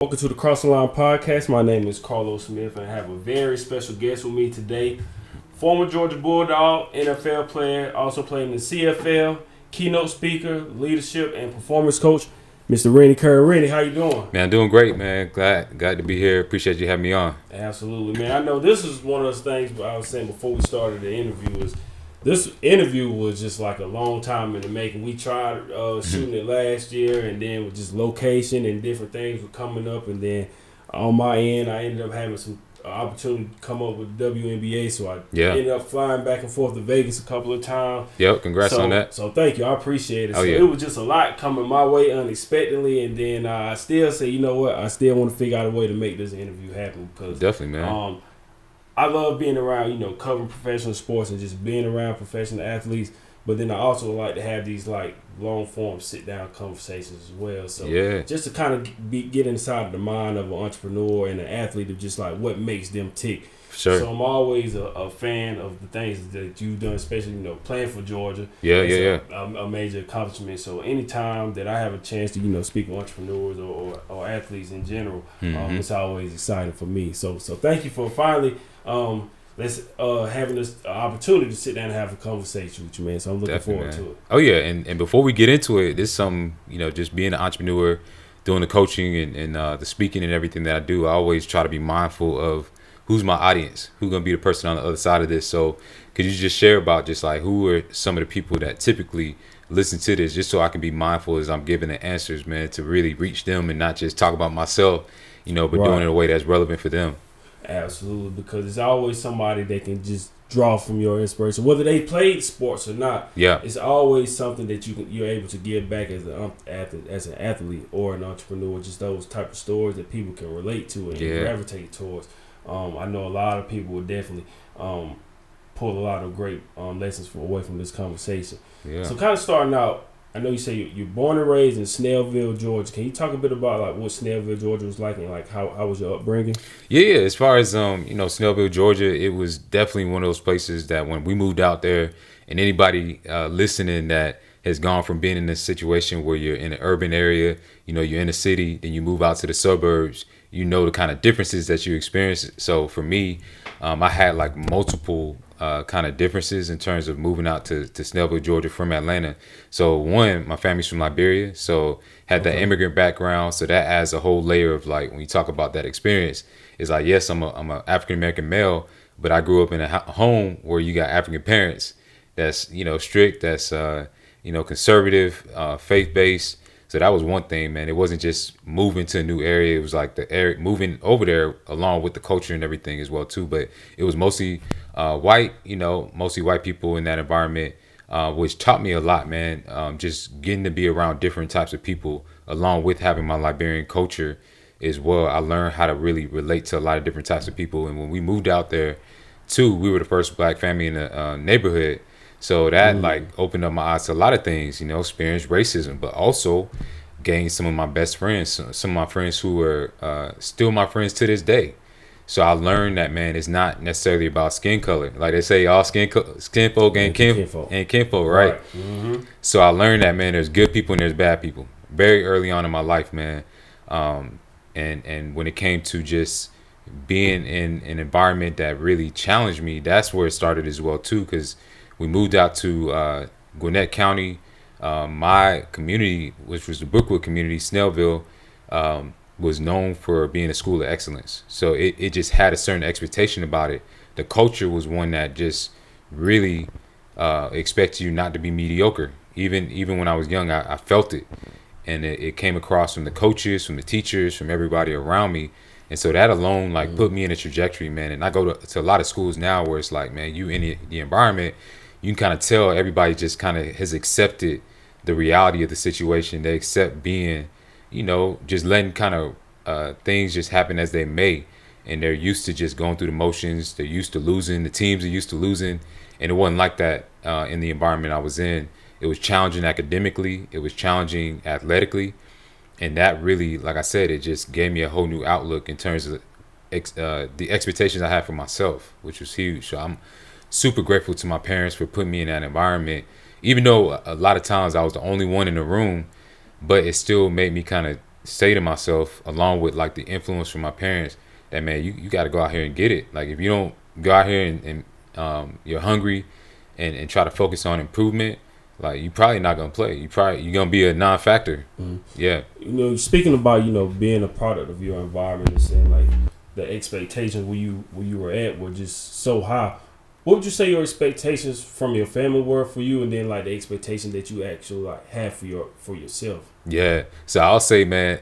Welcome to the Cross the Line podcast. My name is Carlos Smith, and I have a very special guest with me today. Former Georgia Bulldog, NFL player, also played in the CFL, keynote speaker, leadership, and performance coach, Mr. Rennie Curran. Rennie, how you doing? Man, I'm doing great, man. Glad to be here. Appreciate you having me on. Absolutely, man. I know this is one of those things I was saying before we started the interview is this interview was just like a long time in the making. We tried shooting it last year, and then with just location and different things were coming up, and then on my end, I ended up having some opportunity to come up with WNBA, so I ended up flying back and forth to Vegas a couple of times. Yep, congrats on that. So thank you, I appreciate it. It was just a lot coming my way unexpectedly, and then I still say, you know what, I still want to figure out a way to make this interview happen because definitely, man. I love being around, covering professional sports and just being around professional athletes. But then I also like to have these like long form sit down conversations as well. So just to kind of get inside of the mind of an entrepreneur and an athlete of just like what makes them tick. Sure. So I'm always a fan of the things that you've done, especially playing for Georgia. A major accomplishment. So anytime that I have a chance to speak with entrepreneurs or athletes in general, it's always exciting for me. So thank you for finally having this opportunity to sit down and have a conversation with you, man. So I'm looking forward to it. Oh yeah, and before we get into it, this is something just being an entrepreneur, doing the coaching and the speaking and everything that I do. I always try to be mindful of who's my audience, who's gonna be the person on the other side of this. So could you just share about just like who are some of the people that typically listen to this, just so I can be mindful as I'm giving the answers, man, to really reach them and not just talk about myself, but doing it in a way that's relevant for them. Absolutely, because it's always somebody that can just draw from your inspiration, whether they played sports or not. Yeah, it's always something that you're able to give back as an athlete or an entrepreneur. Just those type of stories that people can relate to and gravitate towards. I know a lot of people will definitely pull a lot of great lessons away from this conversation. Yeah. So kind of starting out, I know you say you're born and raised in Snellville, Georgia. Can you talk a bit about like what Snellville, Georgia was like and like how was your upbringing? Yeah. As far as Snellville, Georgia, it was definitely one of those places that when we moved out there, and anybody listening that has gone from being in a situation where you're in an urban area, you're in a city, then you move out to the suburbs, the kind of differences that you experience. So for me, I had like multiple kind of differences in terms of moving out to Snellville, Georgia from Atlanta. So one, my family's from Liberia, so had that immigrant background. So that adds a whole layer of like, when you talk about that experience, it's like, yes, I'm a African-American male, but I grew up in a home where you got African parents that's, strict, that's, conservative, faith-based. So that was one thing, man. It wasn't just moving to a new area. It was like the area moving over there along with the culture and everything as well too. But it was mostly white, mostly white people in that environment, which taught me a lot, man. Just getting to be around different types of people, along with having my Liberian culture as well. I learned how to really relate to a lot of different types of people. And when we moved out there, too, we were the first black family in the neighborhood. So that like opened up my eyes to a lot of things, experienced racism, but also gained some of my best friends, some of my friends who are still my friends to this day. So I learned that, man, it's not necessarily about skin color. Like they say, all skin folk ain't kinfolk, right? Mm-hmm. So I learned that, man, there's good people and there's bad people very early on in my life, man. And when it came to just being in an environment that really challenged me, that's where it started as well, too, because we moved out to Gwinnett County. My community, which was the Brookwood community, Snellville, was known for being a school of excellence. So it just had a certain expectation about it. The culture was one that just really expects you not to be mediocre. Even when I was young, I felt it. And it came across from the coaches, from the teachers, from everybody around me. And so that alone like put me in a trajectory, man. And I go to a lot of schools now where it's like, man, you in the environment, you can kind of tell everybody just kind of has accepted the reality of the situation. They accept being, just letting kind of things just happen as they may. And they're used to just going through the motions. They're used to losing. The teams are used to losing. And it wasn't like that in the environment I was in. It was challenging academically. It was challenging athletically. And that really, like I said, it just gave me a whole new outlook in terms of the expectations I had for myself, which was huge. So I'm super grateful to my parents for putting me in that environment, even though a lot of times I was the only one in the room, but it still made me kind of say to myself, along with like the influence from my parents, that man, you got to go out here and get it. Like if you don't go out here and you're hungry and try to focus on improvement, like you probably not gonna play. You're gonna be a non-factor. Mm-hmm. Yeah. Speaking about being a product of your environment and saying like the expectations where you were at were just so high. What would you say your expectations from your family were for you, and then like the expectation that you actually like have for yourself? Yeah. So I'll say, man,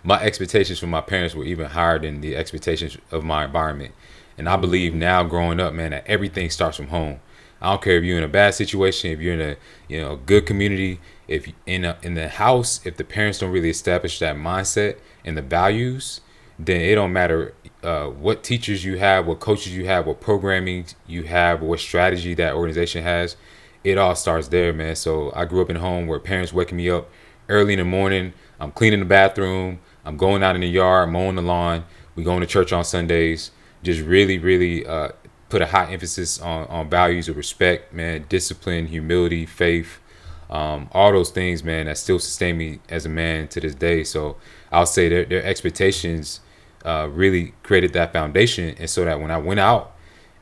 my expectations from my parents were even higher than the expectations of my environment. And I believe now growing up, man, that everything starts from home. I don't care if you're in a bad situation, if you're in a good community, if in the house, if the parents don't really establish that mindset and the values, then it don't matter what teachers you have, what coaches you have, what programming you have, what strategy that organization has. It all starts there, man. So I grew up in a home where parents waking me up early in the morning. I'm cleaning the bathroom. I'm going out in the yard, mowing the lawn. We going to church on Sundays. Just really, really put a high emphasis on values of respect, man, discipline, humility, faith, all those things, man, that still sustain me as a man to this day. So I'll say their expectations really created that foundation. And so that when I went out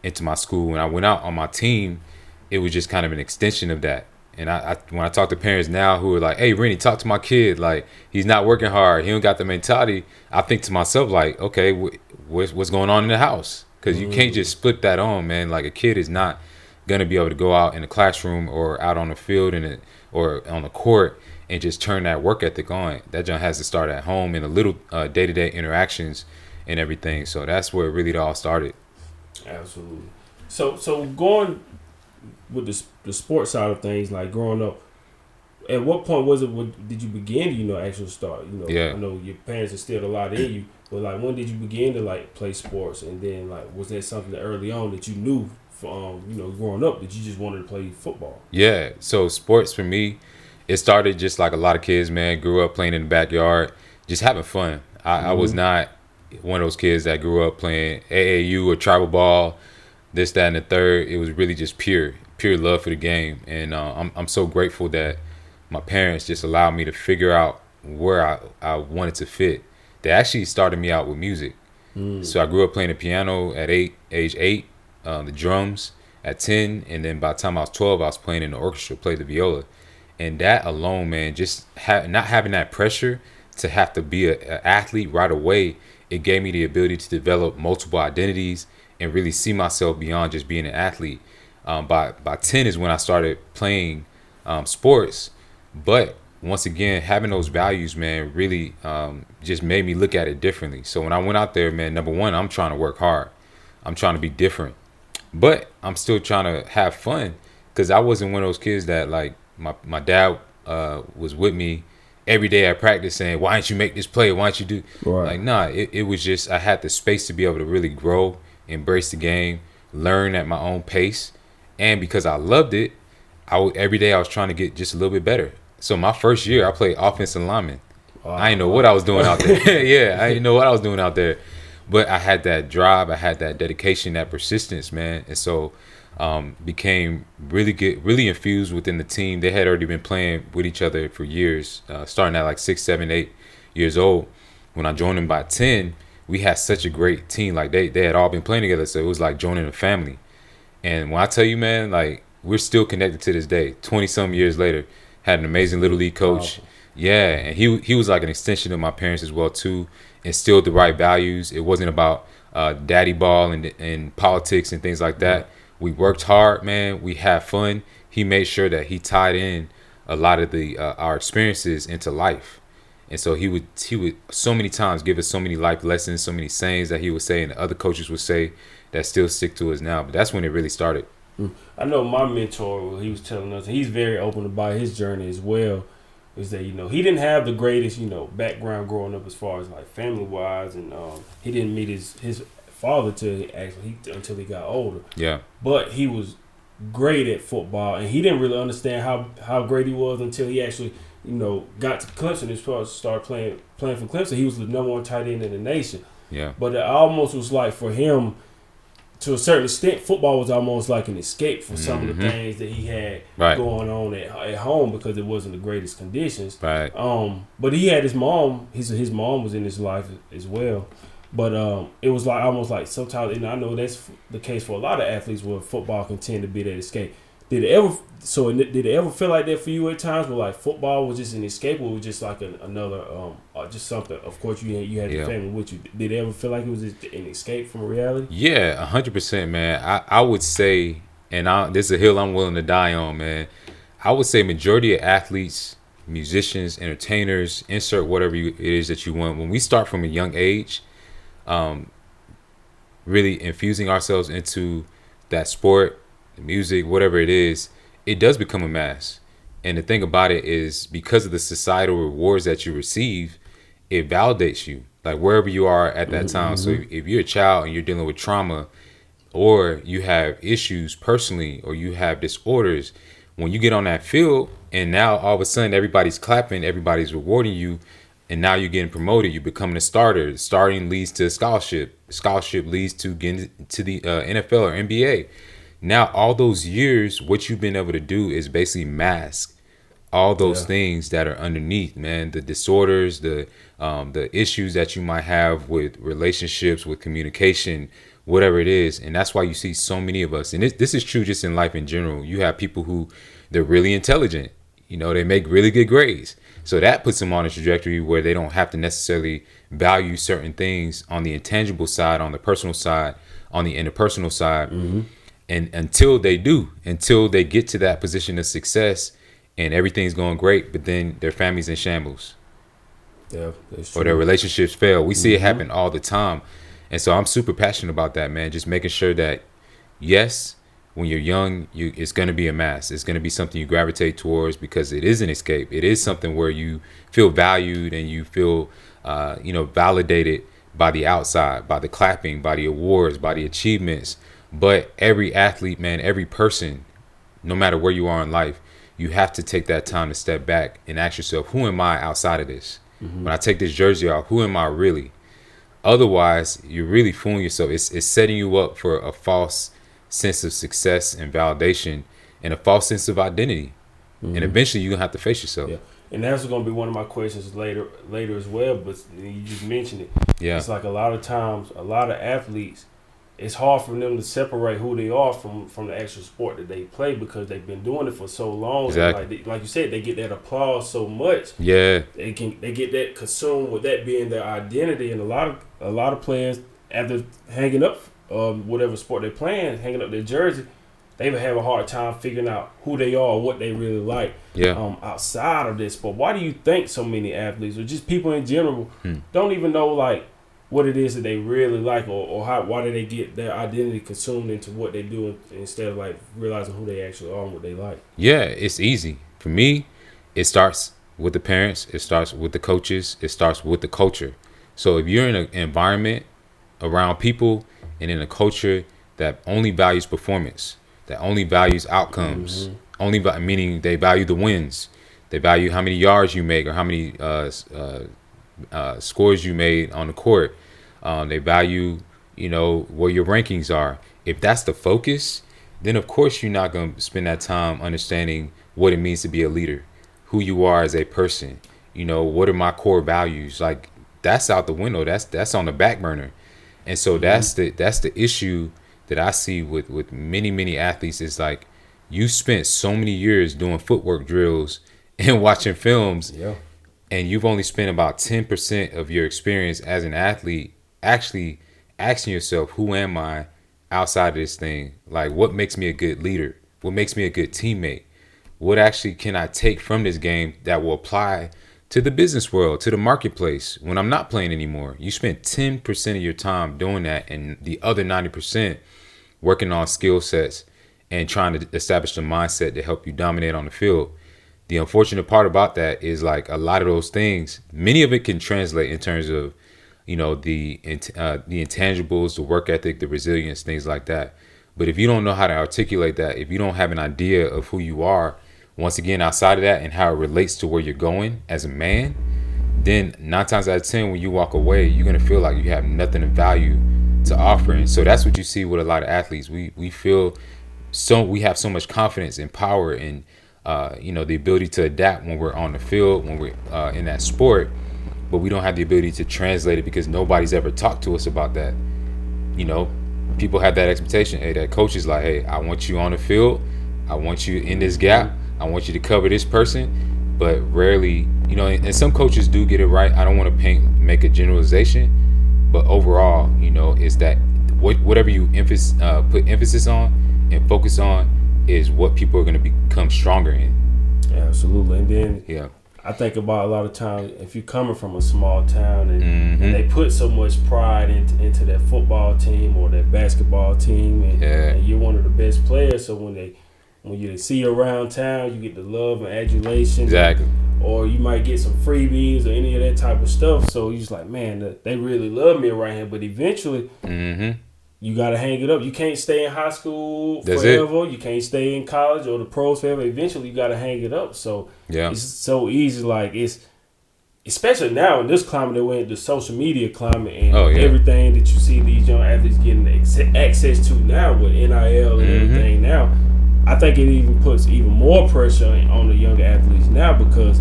into my school, when I went out on my team, it was just kind of an extension of that. And I when I talk to parents now who are like, hey, Rennie, talk to my kid. Like, he's not working hard. He don't got the mentality. I think to myself, like, okay, what's going on in the house? Because you can't just split that on, man. Like, a kid is not going to be able to go out in the classroom or out on the field or on the court and just turn that work ethic on. That joint has to start at home in the little day-to-day interactions and everything. So that's where it really all started. Absolutely. So going with the sports side of things, like growing up, at what point did you begin to actually start? Yeah. I know your parents instilled a lot in you, but like when did you begin to like play sports? And then like was that something that early on that you knew from growing up that you just wanted to play football? Yeah. So sports for me, it started just like a lot of kids, man. Grew up playing in the backyard, just having fun. I was not one of those kids that grew up playing AAU or tribal ball, this, that, and the third. It was really just pure love for the game. And I'm so grateful that my parents just allowed me to figure out where I wanted to fit. They actually started me out with music. So I grew up playing the piano at age 8, the drums at 10, and then by the time I was 12, I was playing in the orchestra, played the viola. And that alone, man, just not having that pressure to have to be an athlete right away, it gave me the ability to develop multiple identities and really see myself beyond just being an athlete. By 10 is when I started playing sports. But once again, having those values, man, really just made me look at it differently. So when I went out there, man, number one, I'm trying to work hard. I'm trying to be different. But I'm still trying to have fun, because I wasn't one of those kids that, like, my dad was with me every day at practice saying, why don't you make this play? Why don't you do? Right. Like, nah, it was just I had the space to be able to really grow, embrace the game, learn at my own pace. And because I loved it, every day I was trying to get just a little bit better. So my first year, I played offensive lineman. Wow. I didn't know what I was doing out there. Yeah, I didn't know what I was doing out there. But I had that drive, I had that dedication, that persistence, man. And so became really infused within the team. They had already been playing with each other for years, starting at like 6, 7, 8 years old. When I joined them by 10, we had such a great team. Like they had all been playing together, so it was like joining a family. And when I tell you, man, like, we're still connected to this day, 20-some years later. Had an amazing little league coach. Wow. Yeah, and he was like an extension of my parents as well, too. Instilled the right values. It wasn't about daddy ball and politics and things like that. We worked hard, man. We had fun. He made sure that he tied in a lot of our experiences into life. And so he would so many times give us so many life lessons, so many sayings that he would say and the other coaches would say that still stick to us now. But that's when it really started. I know my mentor, he was telling us, he's very open about his journey as well, is that, he didn't have the greatest, background growing up as far as like family wise, and he didn't meet his father until he got older. Yeah. But he was great at football, and he didn't really understand how great he was until he actually, got to Clemson and started playing for Clemson. He was the number 1 tight end in the nation. Yeah. But it almost was like for him to a certain extent, football was almost like an escape for some of the things that he had going on at home because it wasn't the greatest conditions. Right. But he had his mom. His mom was in his life as well. But it was like almost like sometimes, and I know that's the case for a lot of athletes where football can tend to be that escape. Did it ever feel like that for you at times where like football was just an escape, or it was just like another just something? Of course, you had your family with you. Did it ever feel like it was just an escape from reality? Yeah, 100%, man. I would say, and this is a hill I'm willing to die on, man. I would say majority of athletes, musicians, entertainers, insert whatever it is that you want. When we start from a young age, really infusing ourselves into that sport, music, whatever it is, it does become a mass. And the thing about it is, because of the societal rewards that you receive, it validates you, like wherever you are at that time. So if you're a child and you're dealing with trauma, or you have issues personally, or you have disorders, when you get on that field and now all of a sudden everybody's clapping, everybody's rewarding you, and now you're getting promoted, you're becoming a starter. Starting leads to scholarship. Scholarship leads to getting to the NFL or NBA. Now, all those years, what you've been able to do is basically mask all those things that are underneath, man. The disorders, the issues that you might have with relationships, with communication, whatever it is. And that's why you see so many of us. And this is true just in life in general. You have people who, they're really intelligent. You know, they make really good grades. So that puts them on a trajectory where they don't have to necessarily value certain things on the intangible side, on the personal side, on the interpersonal side. And until they get to that position of success and everything's going great, but then their family's in shambles. Yeah, that's true. Or their relationships fail. We see it happen all the time. And so I'm super passionate about that, man. Just making sure that, yes, when you're young, it's going to be a mass. It's going to be something you gravitate towards because it is an escape. It is something where you feel valued and you feel, validated by the outside, by the clapping, by the awards, by the achievements. But every athlete, man, every person, no matter where you are in life, you have to take that time to step back and ask yourself, who am I outside of this? When I take this jersey off, who am I really? Otherwise, you're really fooling yourself. It's setting you up for a false sense of success and validation and a false sense of identity. And eventually you're going to have to face yourself. Yeah. And that's going to be one of my questions later as well, but you just mentioned it. Yeah. It's like a lot of times, a lot of athletes, it's hard for them to separate who they are from the actual sport that they play because they've been doing it for so long. Exactly. Like you said, they get that applause so much. Yeah. They get that consumed with that being their identity, and a lot of players, after hanging up whatever sport they're playing, hanging up their jersey, they would have a hard time figuring out who they are, what they really like outside of this sport. Why do you think so many athletes or just people in general don't even know like what it is that they really like, or why do they get their identity consumed into what they do instead of like realizing who they actually are and what they like? Yeah, it's easy. For me, it starts with the parents, it starts with the coaches, it starts with the culture. So if you're in an environment around people and in a culture that only values performance, that only values outcomes, meaning they value the wins, they value how many yards you make or how many scores you made on the court. They value, where your rankings are. If that's the focus, then of course you're not going to spend that time understanding what it means to be a leader, who you are as a person. What are my core values? Like that's out the window. That's on the back burner. And so that's the issue that I see with many athletes is like you spent so many years doing footwork drills and watching films. Yeah. And you've only spent about 10% of your experience as an athlete actually asking yourself, who am I outside of this thing? Like, what makes me a good leader? What makes me a good teammate? What actually can I take from this game that will apply to the business world, to the marketplace when I'm not playing anymore? You spent 10% of your time doing that and the other 90% working on skill sets and trying to establish the mindset to help you dominate on the field. The unfortunate part about that is like a lot of those things, many of it can translate in terms of, the intangibles, the work ethic, the resilience, things like that. But if you don't know how to articulate that, if you don't have an idea of who you are, once again, outside of that and how it relates to where you're going as a man, then 9 times out of 10, when you walk away, you're going to feel like you have nothing of value to offer. And so that's what you see with a lot of athletes. We feel we have so much confidence and power and the ability to adapt when we're on the field, when we're in that sport, but we don't have the ability to translate it because nobody's ever talked to us about that. People have that expectation. Hey, that coach is like, hey, I want you on the field, I want you in this gap, I want you to cover this person. But rarely, and some coaches do get it right. I don't want to make a generalization, but overall, is that whatever you put emphasis on and focus on is what people are going to become stronger in. Yeah, absolutely. And then I think about a lot of times if you're coming from a small town and they put so much pride into that football team or that basketball team and you're one of the best players, so when you see you around town, you get the love and adulation. Exactly. Or you might get some freebies or any of that type of stuff. So you're just like, man, they really love me around here. But eventually, you got to hang it up. You can't stay in high school forever. You can't stay in college or the pros forever. Eventually, you got to hang it up. So it's so easy. Like, it's especially now in this climate that we're in, the social media climate and everything that you see these young athletes getting access to now with NIL and everything now. I think it even puts even more pressure on the younger athletes now because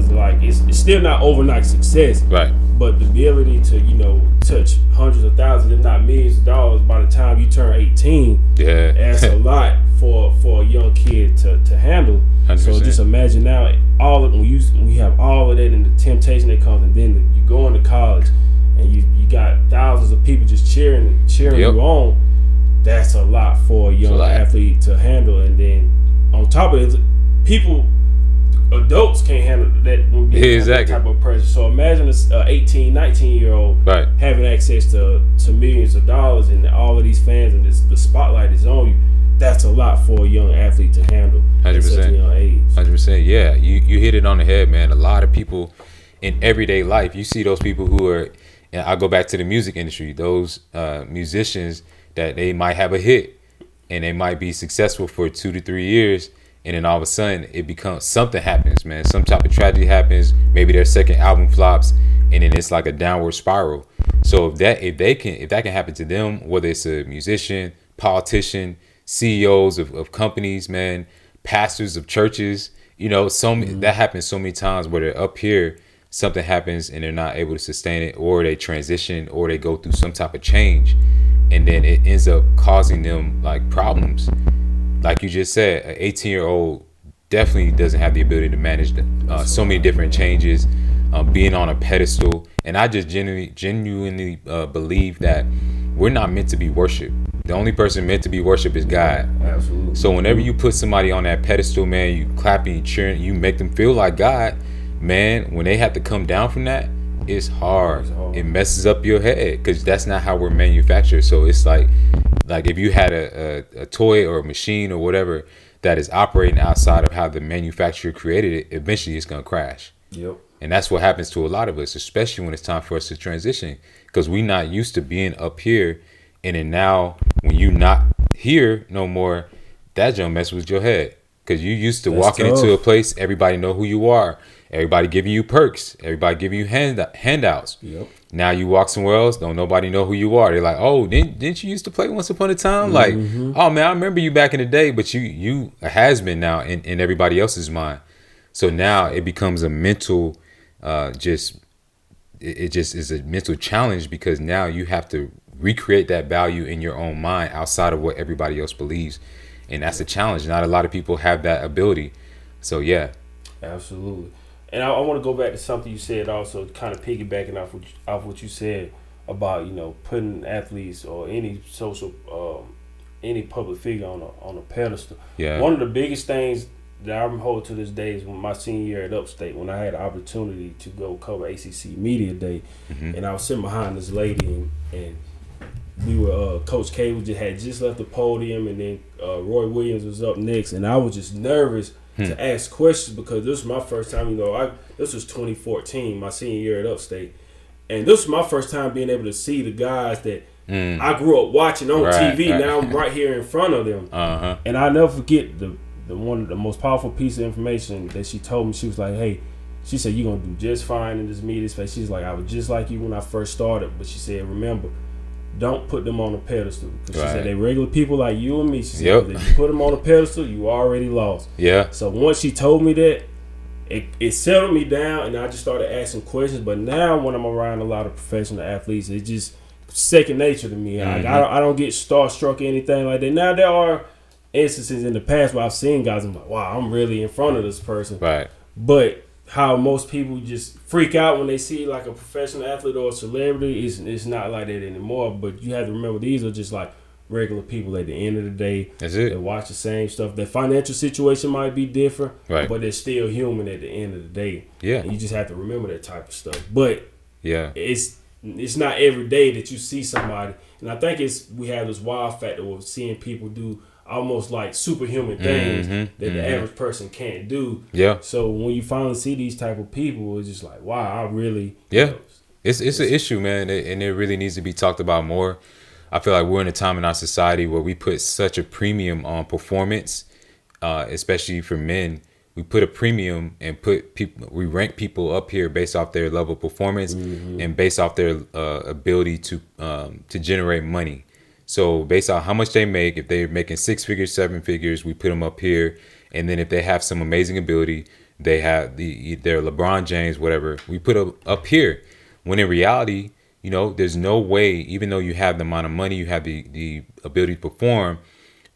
like it's still not overnight success, right? But the ability to touch hundreds of thousands, if not millions of dollars by the time you turn 18, that's a lot for a young kid to handle. 100%. So just imagine now when you have all of that and the temptation that comes, and then you go into college and you got thousands of people just cheering you on. That's a lot for a young athlete to handle. And then on top of it, adults can't handle that type of pressure. So imagine an 18, 19-year-old having access to millions of dollars and all of these fans and the spotlight is on you. That's a lot for a young athlete to handle 100%. At such a young age. 100%. Yeah, you hit it on the head, man. A lot of people in everyday life, you see those people who are, and I'll go back to the music industry, those musicians that they might have a hit and they might be successful for 2 to 3 years, and then all of a sudden it becomes something happens, man. Some type of tragedy happens. Maybe their second album flops, and then it's like a downward spiral. So if that can happen to them, whether it's a musician, politician, CEOs of companies, man, pastors of churches, that happens so many times where they're up here, something happens and they're not able to sustain it, or they transition, or they go through some type of change. And then it ends up causing them like problems. Like you just said, an 18-year-old definitely doesn't have the ability to manage so many different changes, being on a pedestal. And I just genuinely believe that we're not meant to be worshipped. The only person meant to be worshipped is God. Absolutely. So whenever you put somebody on that pedestal, man, you clapping, you cheering, you make them feel like God, man, when they have to come down from that, it's hard. It messes up your head because that's not how we're manufactured. So it's like if you had a toy or a machine or whatever that is operating outside of how the manufacturer created it, eventually it's going to crash. Yep. And that's what happens to a lot of us, especially when it's time for us to transition, because we're not used to being up here. And then now when you're not here no more, that jump mess with your head, because you used to walking into a place, everybody know who you are. Everybody giving you perks. Everybody giving you handouts. Yep. Now you walk somewhere else, don't nobody know who you are. They're like, oh, didn't you used to play once upon a time? Like, oh man, I remember you back in the day, but you a has-been now in everybody else's mind. So now it becomes a mental, it just is a mental challenge, because now you have to recreate that value in your own mind outside of what everybody else believes. And that's a challenge. Not a lot of people have that ability. So yeah. Absolutely. And I want to go back to something you said also, kind of piggybacking off what you said about, putting athletes or any any public figure on a pedestal. Yeah. One of the biggest things that I hold to this day is when my senior year at Upstate, when I had the opportunity to go cover ACC Media Day, and I was sitting behind this lady, and we were Coach K had just left the podium, and then Roy Williams was up next, and I was just nervous to ask questions, because this was my first time. This was 2014, my senior year at Upstate, and this was my first time being able to see the guys that I grew up watching on TV. Right. Now I'm right here in front of them, and I'll never forget the most powerful piece of information that she told me. She was like, "Hey," she said, "you're gonna do just fine in this media space." She's like, "I was just like you when I first started," but she said, "Remember, don't put them on a pedestal. Because Right. she said they regular people like you and me. She said, Yep. if you put them on a pedestal, you already lost. Yeah. So once she told me that, it settled me down, and I just started asking questions. But now when I'm around a lot of professional athletes, it's just second nature to me. Like, I don't get starstruck or anything like that. Now there are instances in the past where I've seen guys, I'm like, wow, I'm really in front of this person. Right. But how most people just freak out when they see like a professional athlete or a celebrity, it's not like that anymore. But you have to remember, these are just like regular people at the end of the day. That's it. They watch the same stuff. Their financial situation might be different, Right. but they're still human at the end of the day. Yeah. And you just have to remember that type of stuff. But Yeah. it's not every day that you see somebody. And I think we have this wild factor of seeing people do almost like superhuman things that the average person can't do. Yeah. So when you finally see these type of people, it's just like, wow, I really... Yeah. It's an issue, man, and it really needs to be talked about more. I feel like we're in a time in our society where we put such a premium on performance, especially for men. We put a premium and we rank people up here based off their level of performance and based off their ability to generate money. So based on how much they make, if they're making 6 figures, 7 figures, we put them up here. And then if they have some amazing ability, they have their LeBron James, whatever, we put up here. When in reality, there's no way, even though you have the amount of money, you have the ability to perform,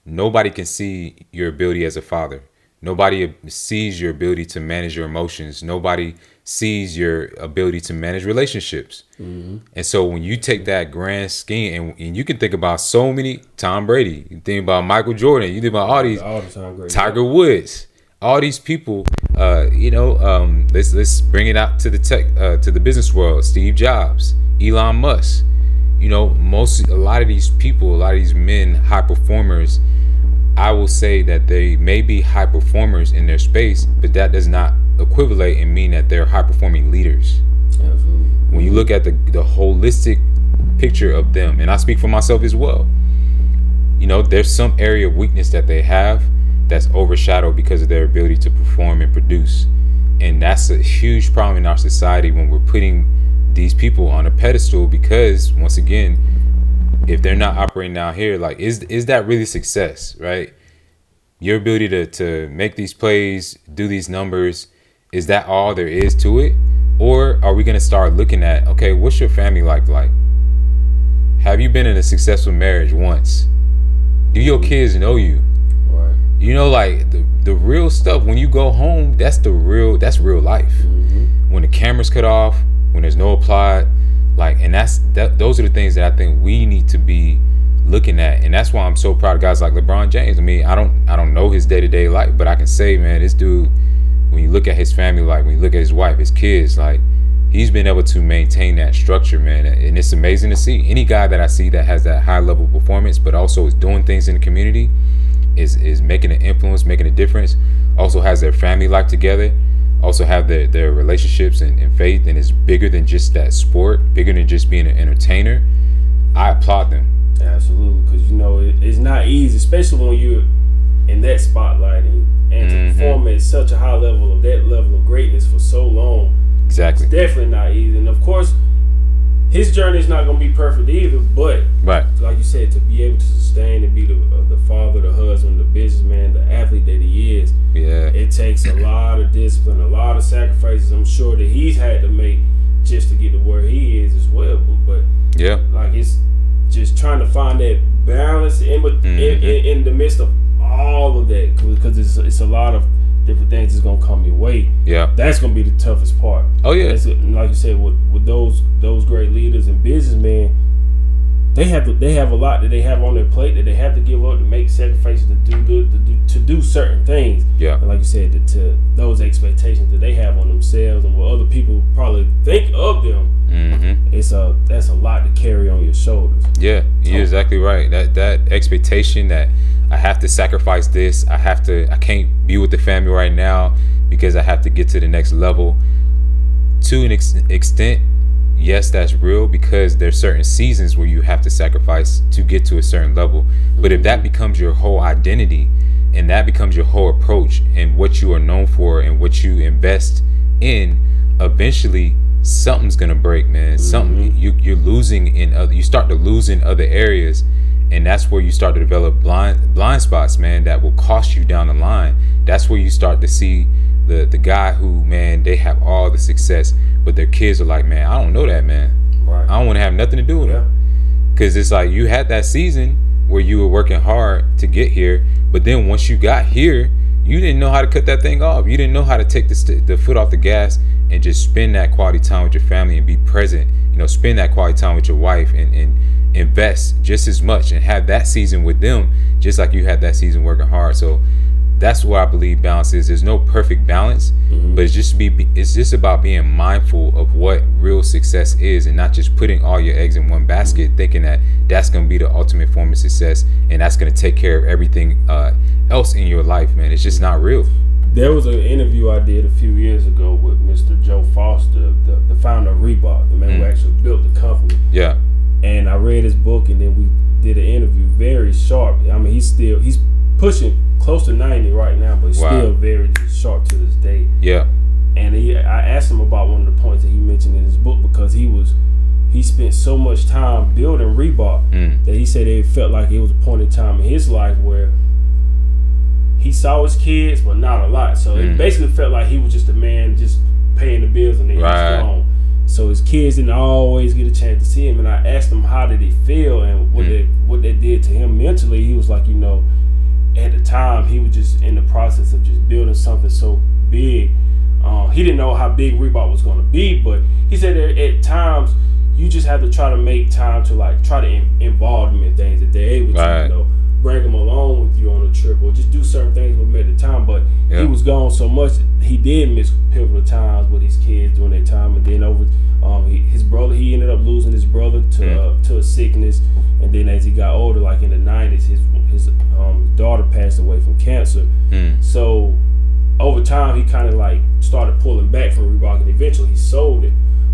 nobody can see your ability as a father. Nobody sees your ability to manage your emotions. Nobody sees your ability to manage relationships. And so when you take that grand scheme, and you can think about so many, Tom Brady, you think about Michael Jordan, you think about all these, Tiger Woods, all these people, let's bring it out to the tech, to the business world, Steve Jobs, Elon Musk, a lot of these people, a lot of these men, high performers, I will say that they may be high performers in their space, but that does not equivalent and mean that they're high performing leaders. Absolutely. When you look at the holistic picture of them, and I speak for myself as well, there's some area of weakness that they have that's overshadowed because of their ability to perform and produce. And that's a huge problem in our society when we're putting these people on a pedestal, because once again, if they're not operating down here, like, is that really success, right? Your ability to make these plays, do these numbers, is that all there is to it? Or are we going to start looking at, okay, what's your family life like? Have you been in a successful marriage once? Do your kids know you? Right. Like the real stuff, when you go home, that's real life. When the camera's cut off, when there's no applaud, like, and those are the things that I think we need to be looking at. And that's why I'm so proud of guys like LeBron James. I mean, I don't know his day-to-day life, but I can say, man, this dude, when you look at his family life, when you look at his wife, his kids, like, he's been able to maintain that structure, man. And it's amazing to see. Any guy that I see that has that high level of performance, but also is doing things in the community, is making an influence, making a difference, also has their family life together, also have their relationships and faith, and is bigger than just that sport, bigger than just being an entertainer. I applaud them. Absolutely, because it's not easy, especially when you're in that spotlight and to perform at such a high level of that level of greatness for so long. Exactly. It's definitely not easy, and of course, his journey is not going to be perfect either. But right, like you said, to be able to sustain and be the father, the husband, the businessman, the athlete that he is, it takes a lot of discipline, a lot of sacrifices. I'm sure that he's had to make just to get to where he is as well. But yeah, like, it's just trying to find that balance in the midst of all of that, because it's a lot of different things that's gonna come your way. Yeah, that's gonna be the toughest part. Oh yeah, like you said, with those great leaders and businessmen, they have a lot that they have on their plate that they have to give up, to make sacrifices, to do certain things. Yeah, and like you said, to those expectations that they have on themselves and what other people probably think of them. That's a lot to carry on your shoulders. Yeah, you're exactly right. That expectation that I have to sacrifice this, I can't be with the family right now because I have to get to the next level. To an extent, yes, that's real, because there's certain seasons where you have to sacrifice to get to a certain level. But if that becomes your whole identity, and that becomes your whole approach and what you are known for and what you invest in, eventually something's gonna break, man. Something you're losing in other. You start to lose in other areas, and that's where you start to develop blind spots, man. That will cost you down the line. That's where you start to see the guy who, man, they have all the success, but their kids are like, man, I don't know that, man. Right. I don't want to have nothing to do with them, because it's like you had that season where you were working hard to get here, but then once you got here, you didn't know how to cut that thing off. You didn't know how to take the foot off the gas and just spend that quality time with your family and be present. You know, spend that quality time with your wife and invest just as much and have that season with them, just like you had that season working hard. So that's what I believe balance is. There's no perfect balance, but it's just about being mindful of what real success is, and not just putting all your eggs in one basket, thinking that that's going to be the ultimate form of success and that's going to take care of everything else in your life, man. It's just not real. There was an interview I did a few years ago with Mr. Joe Foster, the founder of Reebok, the man who actually built the company. Yeah. And I read his book, and then we did an interview. Very sharp. I mean, he's pushing close to 90 right now, but he's still very sharp to this day. Yeah. And I asked him about one of the points that he mentioned in his book, because he spent so much time building Reebok that he said it felt like it was a point in time in his life where he saw his kids, but not a lot. So it basically felt like he was just a man just paying the bills, and then he was gone. So his kids didn't always get a chance to see him. And I asked him how did he feel and what that did to him mentally. He was like, you know, at the time he was just in the process of just building something so big. He didn't know how big Reebok was going to be, but he said that at times you just have to try to make time to like try to involve them in things that they're able to, you know, bring them along with you on a trip or just do certain things with them at the time. But he was gone so much, he did miss pivotal times with his kids during that time. And then his brother, he ended up losing his brother to a sickness. And then as he got older, like in the 90s, his daughter passed away from cancer. So over time, he kind of like started pulling back from Reebok, and eventually he sold it.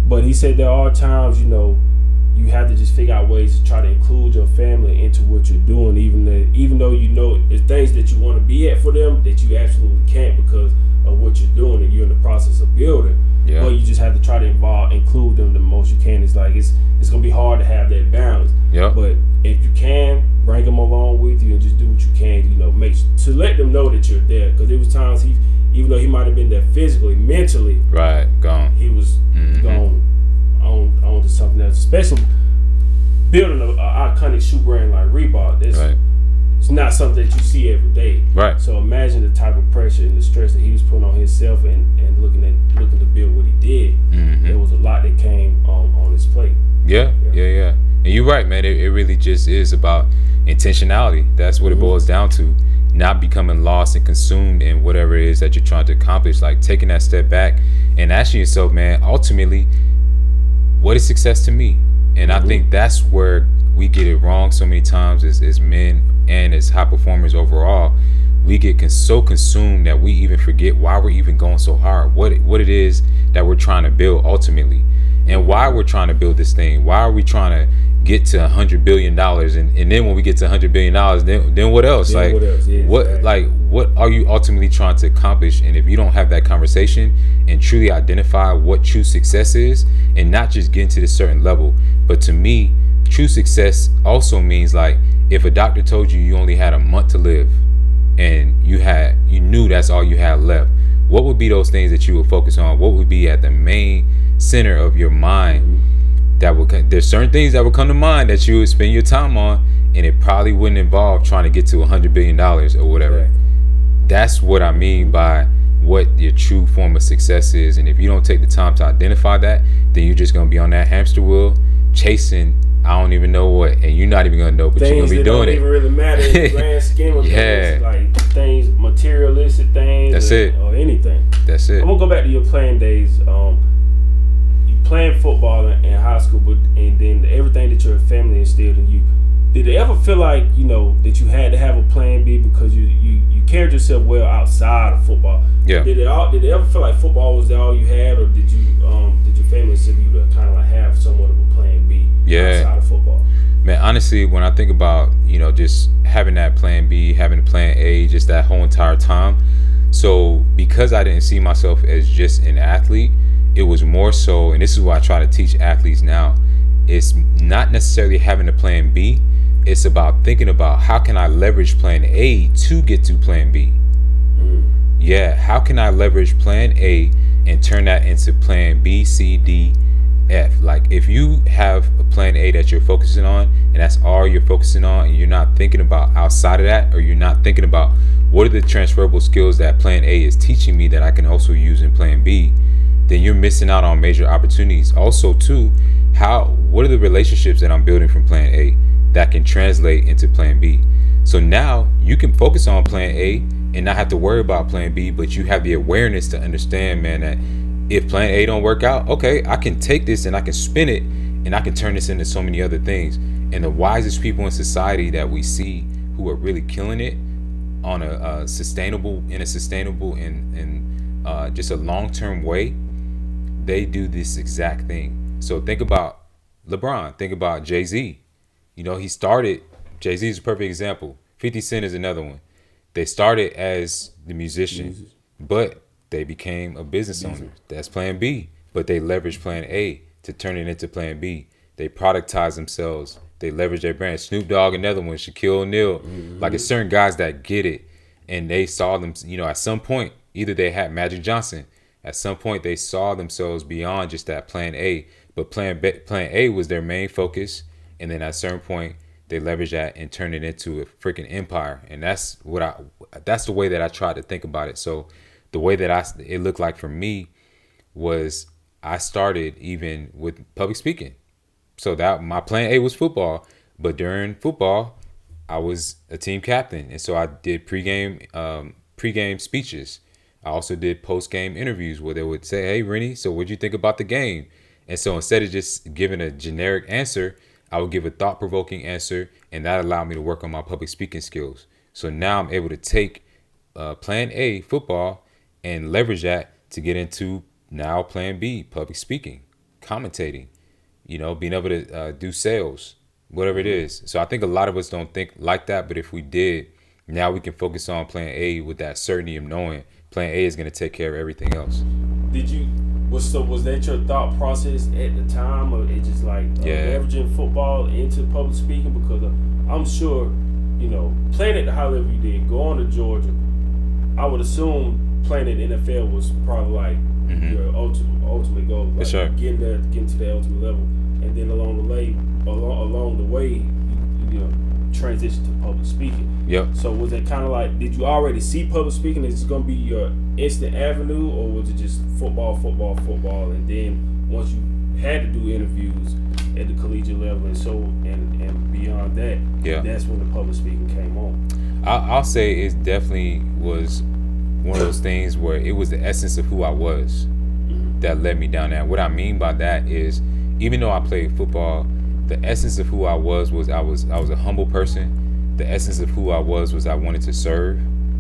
But he said there are times, you know, you have to just figure out ways to try to include your family into what you're doing, even though you know it's things that you want to be at for them that you absolutely can't because of what you're doing and you're in the process of building. But you just have to try to include them the most you can. It's like it's gonna be hard to have that balance. But if you can, bring them along with you and just do what you can, you know, to let them know that you're there. Because there was times even though he might have been there physically, mentally, gone. He was gone on to something else. Especially building an iconic shoe brand like Reebok. It's not something that you see every day. So imagine the type of pressure and the stress that he was putting on himself and looking to build what he did. There was a lot that came on his plate. Yeah. And you're right, man. It really just is about intentionality. That's what it boils down to. Not becoming lost and consumed in whatever it is that you're trying to accomplish. Like taking that step back and asking yourself, man, ultimately, what is success to me? And I think that's where we get it wrong so many times as men and as high performers overall. We get so consumed that we even forget why we're even going so hard, what it is that we're trying to build ultimately, and why we're trying to build this thing. Why are we trying to get to $100 billion? And then when we get to $100 billion, then what else? What are you ultimately trying to accomplish? And if you don't have that conversation and truly identify what true success is, and not just getting to this certain level, but to me, true success also means like if a doctor told you only had a month to live and you knew that's all you had left, what would be those things that you would focus on? What would be at the main center of your mind? There's certain things that would come to mind that you would spend your time on, and it probably wouldn't involve trying to get to $100 billion or whatever. That's what I mean by what your true form of success is. And if you don't take the time to identify that, then you're just gonna be on that hamster wheel chasing I don't even know what, and you're not even gonna know, but things you're gonna be doing it. Things that don't even really matter in the grand scheme of things, like things, materialistic things, or anything. That's it. I'm gonna go back to your playing days. You playing football in high school, and then everything that your family instilled in you. Did it ever feel like, you know, that you had to have a plan B because you carried yourself well outside of football? Did it ever feel like football was all you had, or did your family instill you to kind of like have somewhat of a plan B outside of football? Man, honestly, when I think about, you know, just having that plan B, having a plan A, just that whole entire time. So because I didn't see myself as just an athlete, it was more so, and this is what I try to teach athletes now, it's not necessarily having a plan B. It's about thinking about how can I leverage plan A to get to plan B. Yeah, how can I leverage plan A and turn that into plan B, C, D, F? Like if you have a plan A that you're focusing on and that's all you're focusing on and you're not thinking about outside of that, or you're not thinking about what are the transferable skills that plan A is teaching me that I can also use in plan B, then you're missing out on major opportunities. Also too, what are the relationships that I'm building from plan A that can translate into plan B? So now you can focus on plan A and not have to worry about plan B, but you have the awareness to understand, man, that if plan A don't work out, okay, I can take this and I can spin it and I can turn this into so many other things. And the wisest people in society that we see who are really killing it on a sustainable and just a long-term way, they do this exact thing. So think about LeBron, think about Jay-Z. Jay-Z is a perfect example. 50 Cent is another one. They started as the musician, but they became a business owner. That's plan B. But they leveraged plan A to turn it into plan B. They productize themselves. They leverage their brand. Snoop Dogg, another one. Shaquille O'Neal. Like it's certain guys that get it. And they saw them, at some point, either they had Magic Johnson. At some point, they saw themselves beyond just that plan A. But plan A was their main focus. And then at a certain point, they leverage that and turn it into a freaking empire. And that's the way that I tried to think about it. So the way that it looked like for me was I started even with public speaking. So that my plan A was football, but during football, I was a team captain. And so I did pregame speeches. I also did post-game interviews where they would say, hey, Rennie, so what'd you think about the game? And so instead of just giving a generic answer, I would give a thought-provoking answer, and that allowed me to work on my public speaking skills. So now I'm able to take plan A, football, and leverage that to get into now plan B, public speaking, commentating, being able to do sales, whatever it is. So I think a lot of us don't think like that, but if we did, now we can focus on plan A with that certainty of knowing plan A is going to take care of everything else. Was that your thought process at the time, or it just like leveraging football into public speaking? Because I'm sure, playing at the high level you did, going to Georgia, I would assume playing at the NFL was probably like your ultimate goal, like sure. getting to the ultimate level, and then along the way, transition to public speaking. Yep. So was it kind of like, did you already see public speaking as going to be your instant avenue, or was it just football, and then once you had to do interviews at the collegiate level and beyond that, that's when the public speaking came on? I'll say it definitely was one of those things where it was the essence of who I was that led me down there. What I mean by that is, even though I played football, the essence of who I was I was a humble person. The essence of who I was I wanted to serve.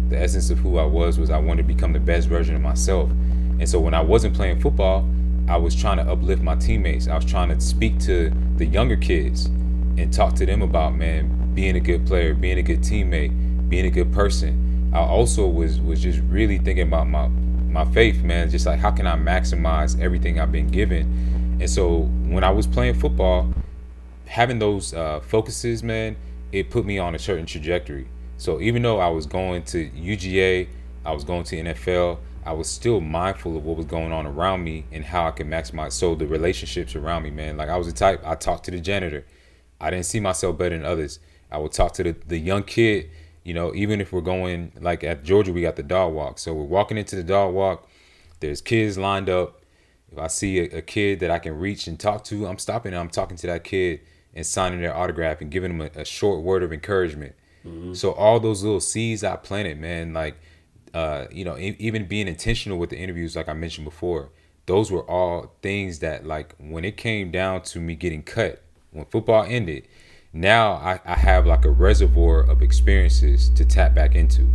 The essence of who I was I wanted to become the best version of myself. And so when I wasn't playing football, I was trying to uplift my teammates. I was trying to speak to the younger kids and talk to them about, man, being a good player, being a good teammate, being a good person. I also was just really thinking about my faith, man, just like how can I maximize everything I've been given. And so when I was playing football, having those focuses, man, it put me on a certain trajectory. So even though I was going to UGA, I was going to NFL, I was still mindful of what was going on around me and how I could maximize. So the relationships around me, man, like I was the type, I talked to the janitor. I didn't see myself better than others. I would talk to the young kid, even if we're going, like at Georgia, we got the dog walk. So we're walking into the dog walk. There's kids lined up. If I see a kid that I can reach and talk to, I'm stopping and I'm talking to that kid and signing their autograph and giving them a short word of encouragement. So all those little seeds I planted, man, like, even being intentional with the interviews, like I mentioned before, those were all things that, like, when it came down to me getting cut, when football ended, now I have like a reservoir of experiences to tap back into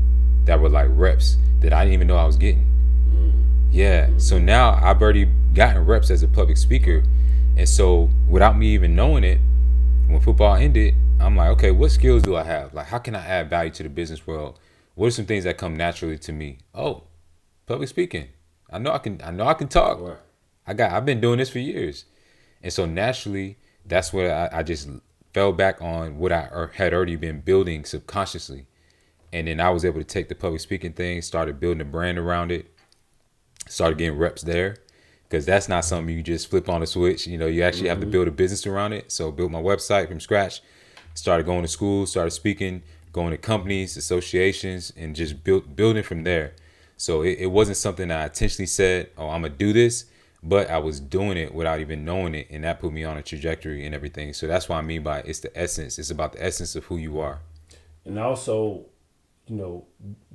that were like reps that I didn't even know I was getting. Yeah. So now I've already gotten reps as a public speaker. And so without me even knowing it, when football ended, I'm like, okay, what skills do I have? Like, how can I add value to the business world? What are some things that come naturally to me? Oh, public speaking. I know I can talk. Right. I've been doing this for years. And so naturally, that's what I just fell back on what I had already been building subconsciously. And then I was able to take the public speaking thing, started building a brand around it, started getting reps there. Because that's not something you just flip on a switch. You know, you actually have to build a business around it. So built my website from scratch, started going to school, started speaking, going to companies, associations, and just building from there. So it wasn't something that I intentionally said, oh, I'm going to do this, but I was doing it without even knowing it. And that put me on a trajectory and everything. So that's what I mean by it's the essence. It's about the essence of who you are. And also, you know,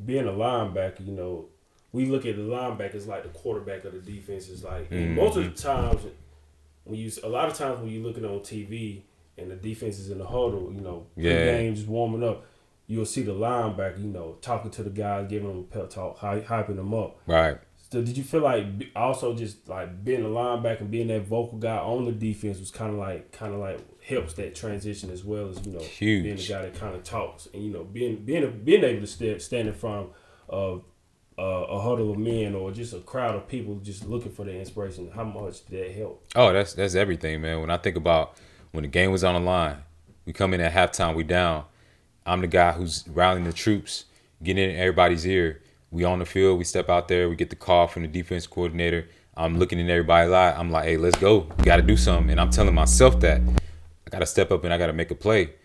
being a linebacker, you know, we look at the linebacker as like the quarterback of the defense. Is like most of the times a lot of times when you're looking on TV and the defense is in the huddle, you know, game just warming up, you'll see the linebacker, you know, talking to the guys, giving them a pep talk, hyping them up. Right. So did you feel like also just like being a linebacker and being that vocal guy on the defense was kind of like helps that transition as well as, you know, Huge. being the guy that kind of talks and, you know, being able to stand in front of a huddle of men or just a crowd of people just looking for the inspiration. How much did that help? Oh, that's everything, man. When I think about when the game was on the line, we come in at halftime, we down. I'm the guy who's rallying the troops, getting in everybody's ear. We on the field, we step out there, we get the call from the defense coordinator. I'm looking in everybody's eye. I'm like, hey, let's go. We got to do something. And I'm telling myself that I got to step up and I got to make a play.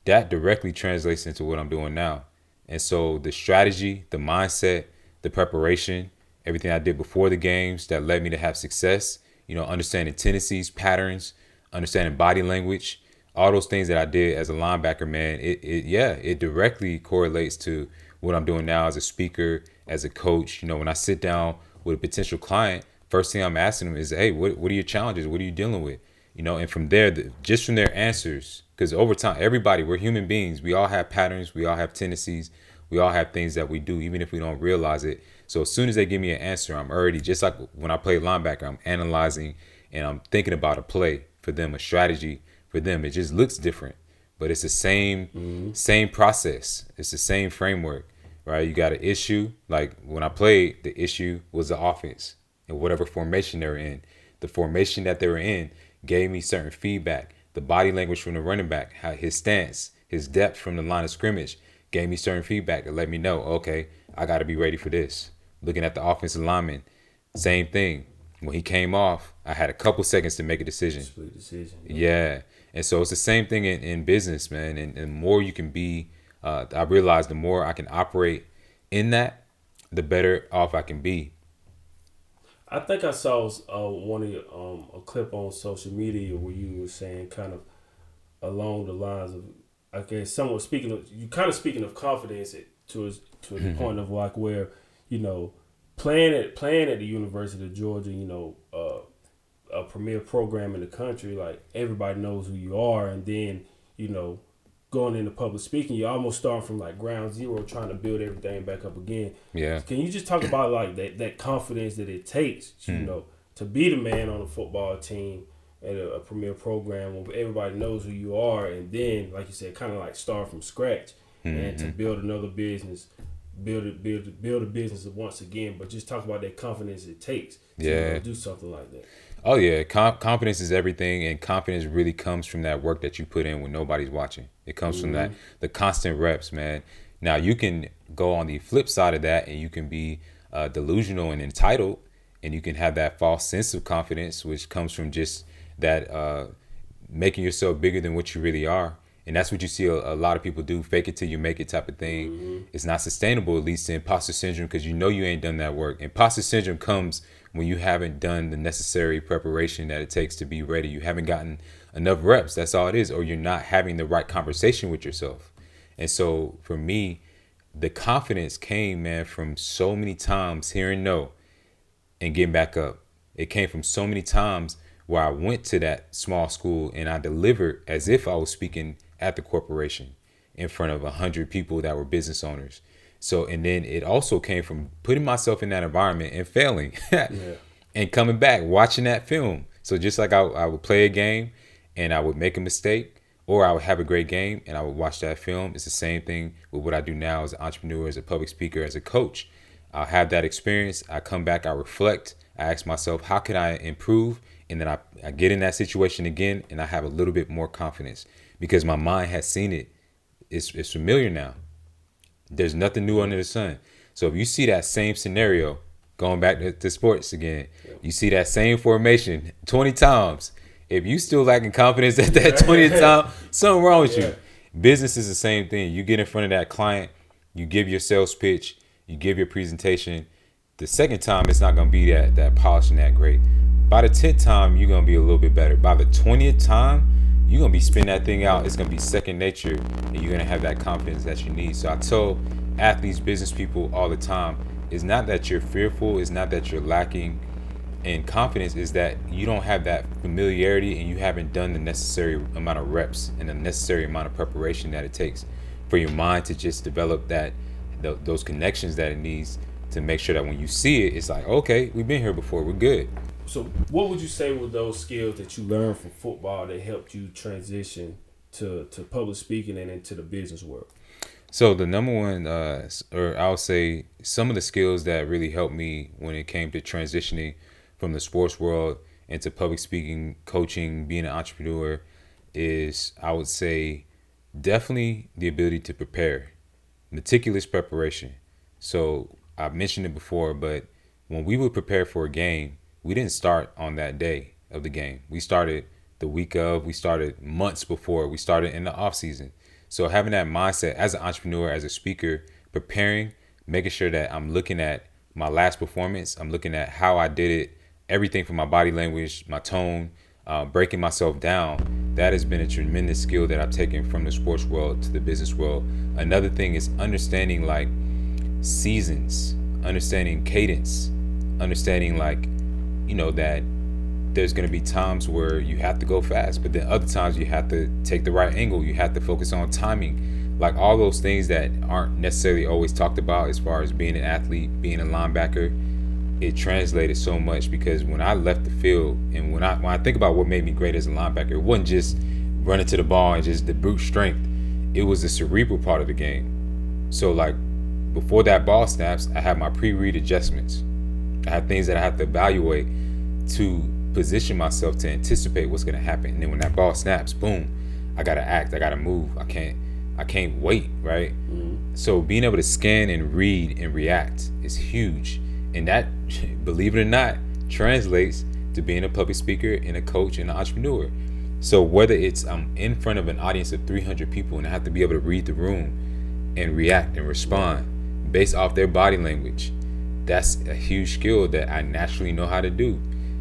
That directly translates into what I'm doing now. And so the strategy, the mindset, the preparation, everything I did before the games that led me to have success, you know, understanding tendencies, patterns, understanding body language, all those things that I did as a linebacker, man, it directly correlates to what I'm doing now as a speaker, as a coach. You know, when I sit down with a potential client, first thing I'm asking them is, hey, what are your challenges? What are you dealing with? You know, and from there, just from their answers, because over time, everybody, we're human beings. We all have patterns. We all have tendencies. We all have things that we do, even if we don't realize it. So as soon as they give me an answer, I'm already, just like when I play linebacker, I'm analyzing and I'm thinking about a play for them, a strategy for them. It just looks different, but it's the same process. It's the same framework, right? You got an issue. Like when I played, the issue was the offense and whatever formation they were in. The formation that they were in gave me certain feedback. The body language from the running back, how his stance, his depth from the line of scrimmage gave me certain feedback that let me know, okay, I got to be ready for this. Looking at the offensive lineman, same thing. When he came off, I had a couple seconds to make a decision. Split decision. Yeah. And so it's the same thing in business, man. And the more you can be, I realize the more I can operate in that, the better off I can be. I think I saw one of your, a clip on social media where you were saying kind of along the lines of, I guess, somewhat speaking of confidence to the point of like where, you know, playing at the University of Georgia, you know, a premier program in the country, like everybody knows who you are, and then, you know, going into public speaking, you almost start from like ground zero, trying to build everything back up again. Yeah. Can you just talk about like that confidence that it takes, you know, to be the man on a football team at a premier program where everybody knows who you are, and then, like you said, kind of like start from scratch and to build another business, build a business once again. But just talk about that confidence it takes to you know, do something like that. Oh yeah, confidence is everything, and confidence really comes from that work that you put in when nobody's watching. It comes from that the constant reps, man. Now you can go on the flip side of that, and you can be delusional and entitled, and you can have that false sense of confidence, which comes from just that making yourself bigger than what you really are. And that's what you see a lot of people do, fake it till you make it type of thing. It's not sustainable. It leads to imposter syndrome because you know you ain't done that work. Imposter syndrome comes when you haven't done the necessary preparation that it takes to be ready. You haven't gotten enough reps. That's all it is. Or you're not having the right conversation with yourself. And so for me, the confidence came, man, from so many times hearing no and getting back up. It came from so many times where I went to that small school and I delivered as if I was speaking at the corporation in front of 100 people that were business owners. So, and then it also came from putting myself in that environment and failing and coming back, watching that film. So just like I would play a game and I would make a mistake, or I would have a great game and I would watch that film. It's the same thing with what I do now as an entrepreneur, as a public speaker, as a coach. I'll have that experience. I come back, I reflect, I ask myself, how can I improve? And then I get in that situation again, and I have a little bit more confidence because my mind has seen it. It's familiar now. There's nothing new under the sun. So if you see that same scenario, going back to sports again, you see that same formation 20 times. If you still lacking confidence at that 20th time, something wrong with you. Business is the same thing. You get in front of that client, you give your sales pitch, you give your presentation. The second time, it's not going to be that polished and that great. By the 10th time, you're going to be a little bit better. By the 20th time, you're going to be spinning that thing out. It's going to be second nature, and you're going to have that confidence that you need. So I tell athletes, business people all the time, it's not that you're fearful. It's not that you're lacking in confidence. Is that you don't have that familiarity and you haven't done the necessary amount of reps and the necessary amount of preparation that it takes for your mind to just develop those connections that it needs to make sure that when you see it, it's like, okay, we've been here before. We're good. So what would you say were those skills that you learned from football that helped you transition to public speaking and into the business world? So the number one, or I'll say some of the skills that really helped me when it came to transitioning from the sports world into public speaking, coaching, being an entrepreneur is, I would say, definitely the ability to prepare, meticulous preparation. So I've mentioned it before, but when we would prepare for a game, we didn't start on that day of the game. We started the week of, we started months before, we started in the off season. So having that mindset as an entrepreneur, as a speaker, preparing, making sure that I'm looking at my last performance, I'm looking at how I did it, everything from my body language, my tone, breaking myself down, that has been a tremendous skill that I've taken from the sports world to the business world. Another thing is understanding like seasons, understanding cadence, understanding like, that there's going to be times where you have to go fast, but then other times you have to take the right angle. You have to focus on timing, like all those things that aren't necessarily always talked about as far as being an athlete, being a linebacker. It translated so much because when I left the field and when I think about what made me great as a linebacker, it wasn't just running to the ball and just the brute strength. It was the cerebral part of the game. So like before that ball snaps, I have my pre-read adjustments. I have things that I have to evaluate to position myself to anticipate what's going to happen. And then when that ball snaps, boom, I got to act, I got to move. I can't wait, right? Mm-hmm. So being able to scan and read and react is huge. And that, believe it or not, translates to being a public speaker and a coach and an entrepreneur. So whether it's I'm in front of an audience of 300 people and I have to be able to read the room and react and respond based off their body language, that's a huge skill that I naturally know how to do.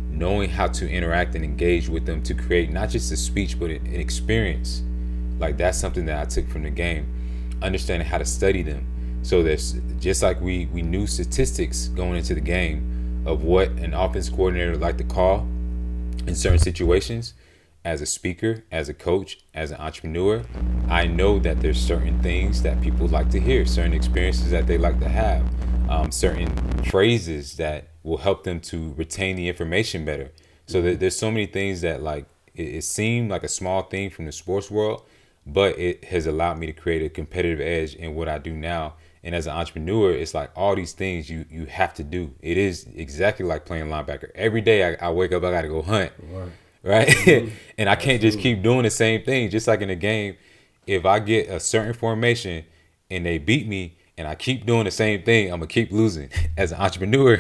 Knowing how to interact and engage with them to create not just a speech but an experience. Like that's something that I took from the game. Understanding how to study them. So there's just like we knew statistics going into the game of what an offense coordinator would like to call in certain situations. As a speaker, as a coach, as an entrepreneur, I know that there's certain things that people like to hear, certain experiences that they like to have, certain phrases that will help them to retain the information better. So there's so many things that like it seemed like a small thing from the sports world, but it has allowed me to create a competitive edge in what I do now. And as an entrepreneur, it's like all these things you have to do. It is exactly like playing linebacker. Every day I wake up, I got to go hunt. Right? Mm-hmm. And I can't just keep doing the same thing. Just like in a game, if I get a certain formation and they beat me and I keep doing the same thing, I'm going to keep losing. As an entrepreneur,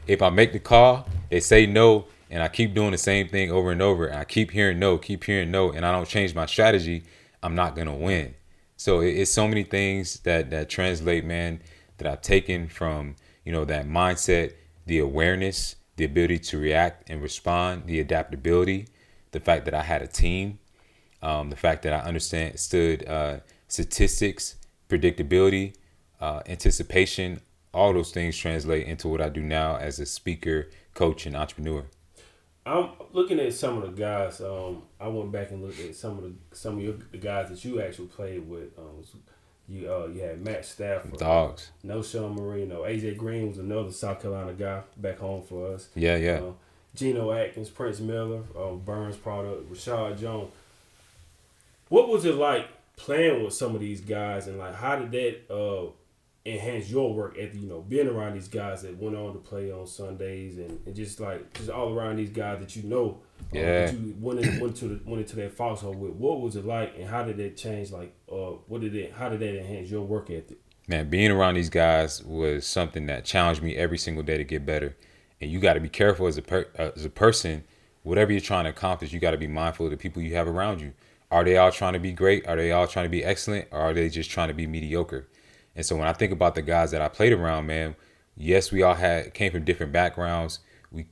if I make the call, they say no, and I keep doing the same thing over and over, and I keep hearing no, and I don't change my strategy, I'm not going to win. So it's so many things that translate, man, that I've taken from, that mindset, the awareness, the ability to react and respond, the adaptability, the fact that I had a team, the fact that I understood statistics, predictability, anticipation. All those things translate into what I do now as a speaker, coach, and entrepreneur. I'm looking at some of the guys. I went back and looked at some of the guys that you actually played with. You had Matt Stafford, Dogs, No Sean Marino, AJ Green was another South Carolina guy back home for us. Yeah. Geno Atkins, Prince Miller, Burns product, Rashad Jones. What was it like playing with some of these guys, and like how did that enhance your work ethic? Being around these guys that went on to play on Sundays and just all around these guys that Yeah. that you went into that foxhole with. What was it like, and how did it change? How did that enhance your work ethic? Man, being around these guys was something that challenged me every single day to get better. And you got to be careful as a person, whatever you're trying to accomplish. You got to be mindful of the people you have around you. Are they all trying to be great? Are they all trying to be excellent? Or are they just trying to be mediocre? And so when I think about the guys that I played around, man, yes, we all came from different backgrounds.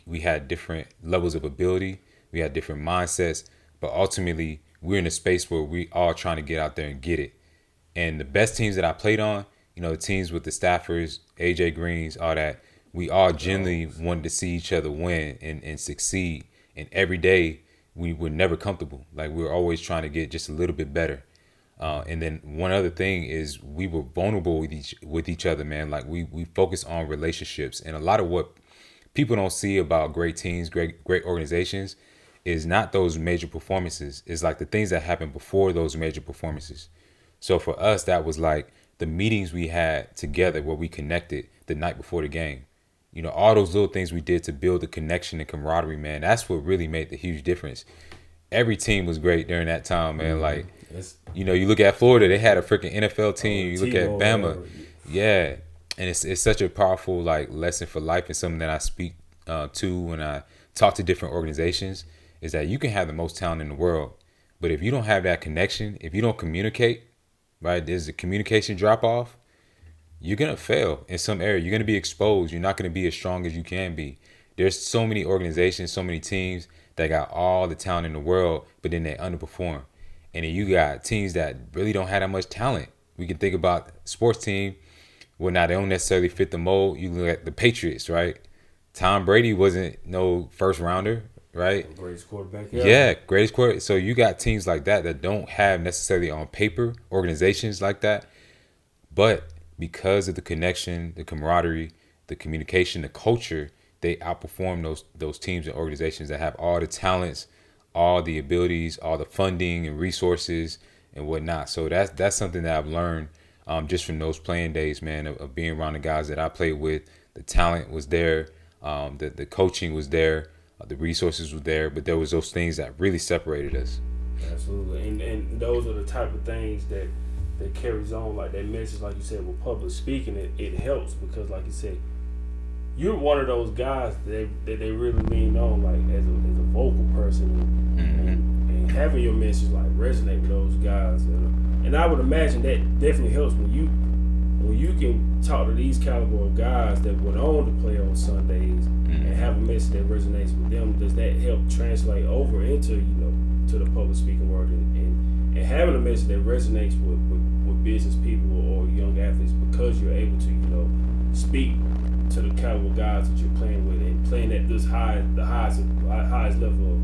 We had different levels of ability. We had different mindsets. But ultimately, we're in a space where we all trying to get out there and get it. And the best teams that I played on, the teams with the Staffords, AJ Greens, all that, we all genuinely wanted to see each other win and succeed. And every day, we were never comfortable. Like, we were always trying to get just a little bit better. And then one other thing is we were vulnerable with each other, man. Like, we focus on relationships. And a lot of what people don't see about great teams, great organizations, is not those major performances. It's like the things that happen before those major performances. So for us, that was like the meetings we had together where we connected the night before the game. All those little things we did to build the connection and camaraderie, man, that's what really made the huge difference. Every team was great during that time, man. Like, you look at Florida, they had a freaking NFL team. You look at Bama. Yeah. And it's such a powerful, lesson for life, and something that I speak to when I talk to different organizations, is that you can have the most talent in the world, but if you don't have that connection, if you don't communicate, right, there's a communication drop off, you're going to fail in some area. You're going to be exposed. You're not going to be as strong as you can be. There's so many organizations, so many teams that got all the talent in the world, but then they underperform. And then you got teams that really don't have that much talent. We can think about sports team. Well, now they don't necessarily fit the mold. You look at the Patriots, right? Tom Brady wasn't no first rounder, right? Greatest quarterback. Yeah, greatest quarterback. So you got teams like that don't have necessarily on paper organizations like that, but because of the connection, the camaraderie, the communication, the culture, they outperform those teams and organizations that have all the talents, all the abilities, all the funding and resources and whatnot. So that's something that I've learned just from those playing days, man, of being around the guys that I played with. The talent was there, the coaching was there, the resources were there, but there was those things that really separated us. Absolutely, and those are the type of things that carries on, like that message, like you said, with public speaking. It helps because, like you said, you're one of those guys that they really lean on, like as a vocal person, and having your message resonate with those guys, and I would imagine that definitely helps when you can talk to these caliber of guys that went on to play on Sundays and have a message that resonates with them. Does that help translate over into to the public speaking world and having a message that resonates with business people or young athletes, because you're able to speak to the caliber of guys that you're playing with and playing at the highest level of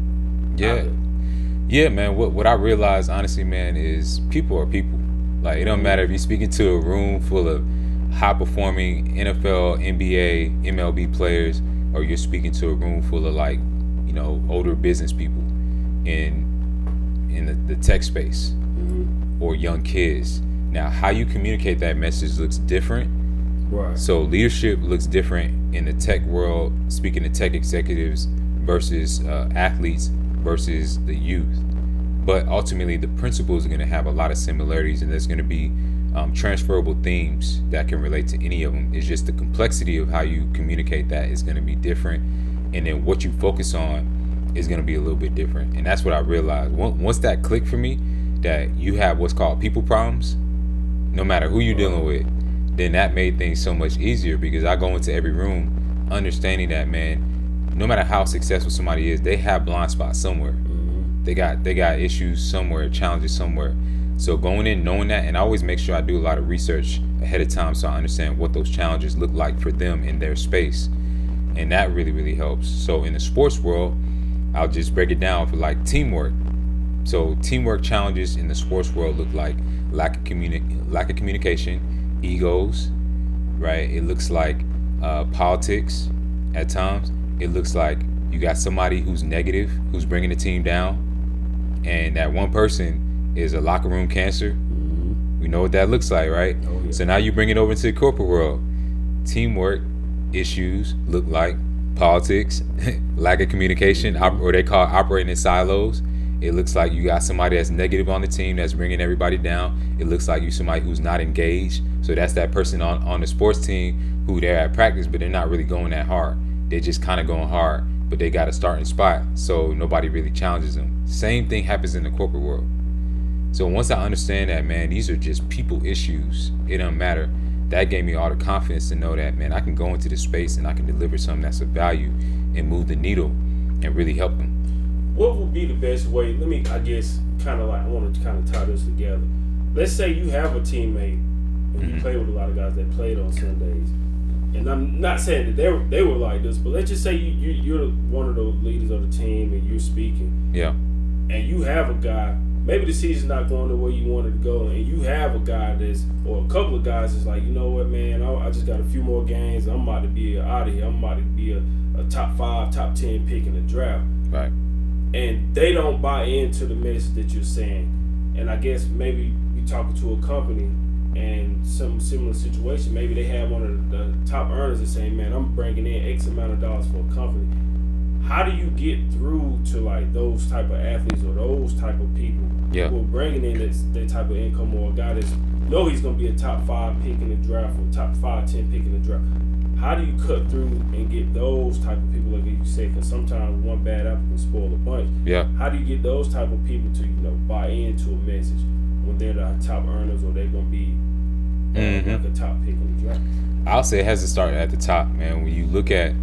yeah, man. What I realized, honestly, man, is people are people. Like, it don't matter if you're speaking to a room full of high performing NFL, NBA, MLB players, or you're speaking to a room full of older business people in the tech space or young kids. Now, how you communicate that message looks different. Right. So leadership looks different in the tech world, speaking to tech executives versus athletes versus the youth. But ultimately, the principles are going to have a lot of similarities, and there's going to be transferable themes that can relate to any of them. It's just the complexity of how you communicate that is going to be different, and then what you focus on is going to be a little bit different. And that's what I realized. Once that clicked for me, that you have what's called people problems, no matter who you're dealing with, then that made things so much easier, because I go into every room understanding that, man, no matter how successful somebody is, they have blind spots somewhere. They got issues somewhere, challenges somewhere. So going in, knowing that, and I always make sure I do a lot of research ahead of time so I understand what those challenges look like for them in their space. And that really, really helps. So in the sports world, I'll just break it down for teamwork. So teamwork challenges in the sports world look like lack of communication, egos, right? It looks like politics at times. It looks like you got somebody who's negative, who's bringing the team down, and that one person is a locker room cancer, We know what that looks like, right? Oh, yeah. So now you bring it over to the corporate world. Teamwork issues look like politics, lack of communication, or they call it operating in silos. It looks like you got somebody that's negative on the team that's bringing everybody down. It looks like you somebody who's not engaged. So that's that person on the sports team who they're at practice, but they're not really going that hard. They're just kind of going hard, but they got a starting spot, so nobody really challenges them. Same thing happens in the corporate world. So once I understand that, man, these are just people issues. It doesn't matter. That gave me all the confidence to know that, man, I can go into this space and I can deliver something that's of value and move the needle and really help them. What would be the best way? Let me, I guess, kind of like, I want to kind of tie this together. Let's say you have a teammate and you play with a lot of guys that played on Sundays. And I'm not saying that they were like this, but let's just say you're one of the leaders of the team and you're speaking. Yeah. And you have a guy, maybe the season's not going the way you wanted to go, and you have a guy or a couple of guys that's like, you know what, man, I just got a few more games. I'm about to be out of here. I'm about to be a top 5, top 10 pick in the draft. Right. And they don't buy into the message that you're saying. And I guess maybe you're talking to a company and some similar situation. Maybe they have one of the top earners that's saying, man, I'm bringing in X amount of dollars for a company. How do you get through to like those type of athletes or those type of people who are bringing in that type of income, or a guy that's know he's going to be a top 5 pick in the draft or top 5, 10 pick in the draft? How do you cut through and get those type of people, like you said, because sometimes one bad apple can spoil a bunch. Yeah. How do you get those type of people to, buy into a message when they're the top earners or they're going to be like a top pick in the draft? I'll say it has to start at the top, man. When you look at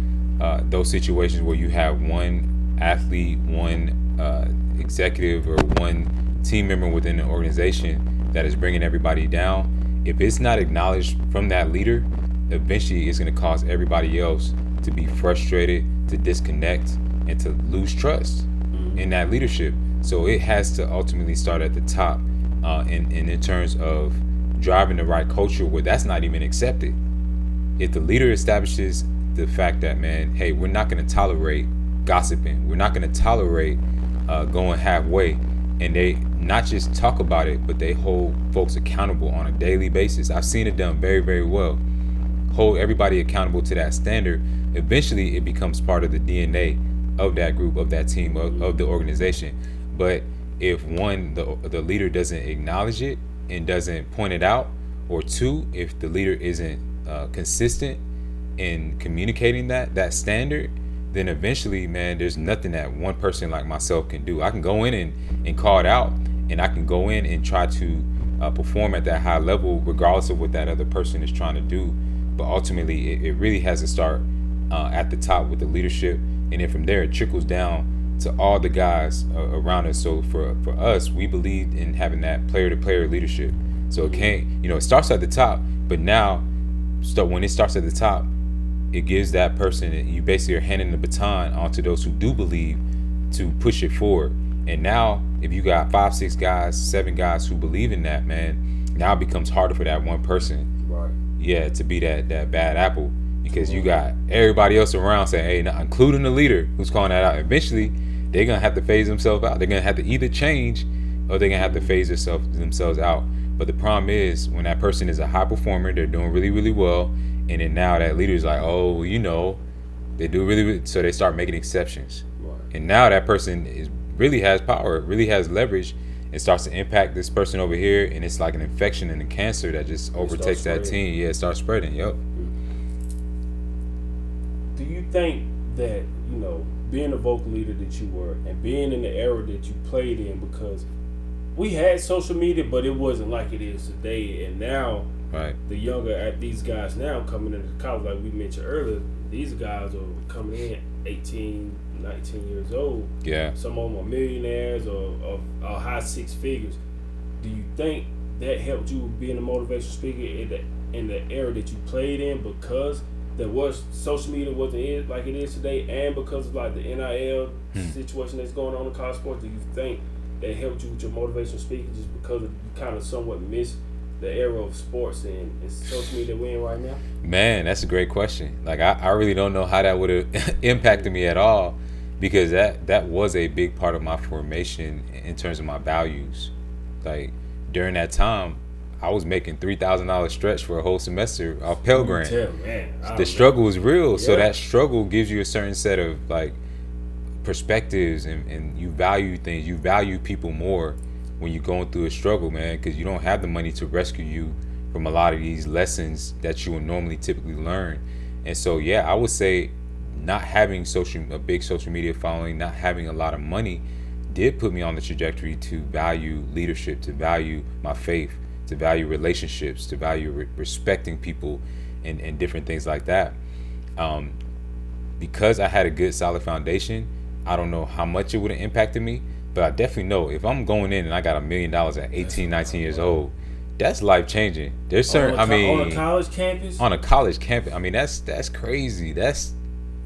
those situations where you have one athlete, one executive, or one team member within an organization that is bringing everybody down, if it's not acknowledged from that leader, eventually it's going to cause everybody else to be frustrated, to disconnect, and to lose trust in that leadership. So it has to ultimately start at the top, and in terms of driving the right culture where that's not even accepted. If the leader establishes the fact that, man, hey, we're not going to tolerate gossiping, we're not going to tolerate going halfway, and they not just talk about it, but they hold folks accountable on a daily basis. I've seen it done very, very well. Hold everybody accountable to that standard. Eventually it becomes part of the DNA of that group, of that team, of the organization. But if one, the leader doesn't acknowledge it and doesn't point it out, or two, if the leader isn't consistent in communicating that standard, then eventually, man, there's nothing that one person like myself can do. I can go in and call it out, and I can go in and try to perform at that high level regardless of what that other person is trying to do. But ultimately, it really has to start at the top with the leadership, and then from there it trickles down to all the guys around us. So for us, we believed in having that player-to-player leadership. So it can't, it starts at the top, but now, when it starts at the top, it gives that person, you basically are handing the baton onto those who do believe to push it forward. And now, if you got 5, 6 guys, 7 guys who believe in that, man, now it becomes harder for that one person. Right. Yeah, to be that bad apple, because you got everybody else around saying, hey, now, including the leader who's calling that out. Eventually, they're going to have to phase themselves out. They're going to have to either change or they're going to have to phase themselves out. But the problem is when that person is a high performer, they're doing really, really well. And then now that leader is like, oh, they do really, so they start making exceptions. Right. And now that person really has power, really has leverage, and starts to impact this person over here. And it's like an infection and a cancer that just overtakes that team. Yeah, it starts spreading. Yep. Do you think that, being the vocal leader that you were and being in the era that you played in, because we had social media, but it wasn't like it is today. And now, right, the younger these guys now coming into college, like we mentioned earlier, these guys are coming in 18, 19 years old. Yeah. Some of them are millionaires or high 6 figures. Do you think that helped you being a motivational speaker in the era that you played in, because there was social media wasn't like it is today, and because of like the NIL situation that's going on in college sports? Do you think that helped you with your motivational speaking just because you kind of somewhat missed the era of sports and social media we're in right now? Man, that's a great question. Like I really don't know how that would have impacted me at all, because that was a big part of my formation in terms of my values. Like during that time, I was making $3,000 stretch for a whole semester off Pell Grant. The struggle struggle is real. So that struggle gives you a certain set of like perspectives, and you value things. You value people more when you're going through a struggle, man, because you don't have the money to rescue you from a lot of these lessons that you would normally typically learn. And so, yeah, I would say not having a big social media following, not having a lot of money did put me on the trajectory to value leadership, to value my faith, to value relationships, to value respecting people, and different things like that. Because I had a good solid foundation, I don't know how much it would have impacted me, but I definitely know if I'm going in and I got $1 million at 18, 19 years old, that's life changing. There's certain, on a college campus. On a college campus, I mean that's crazy. That's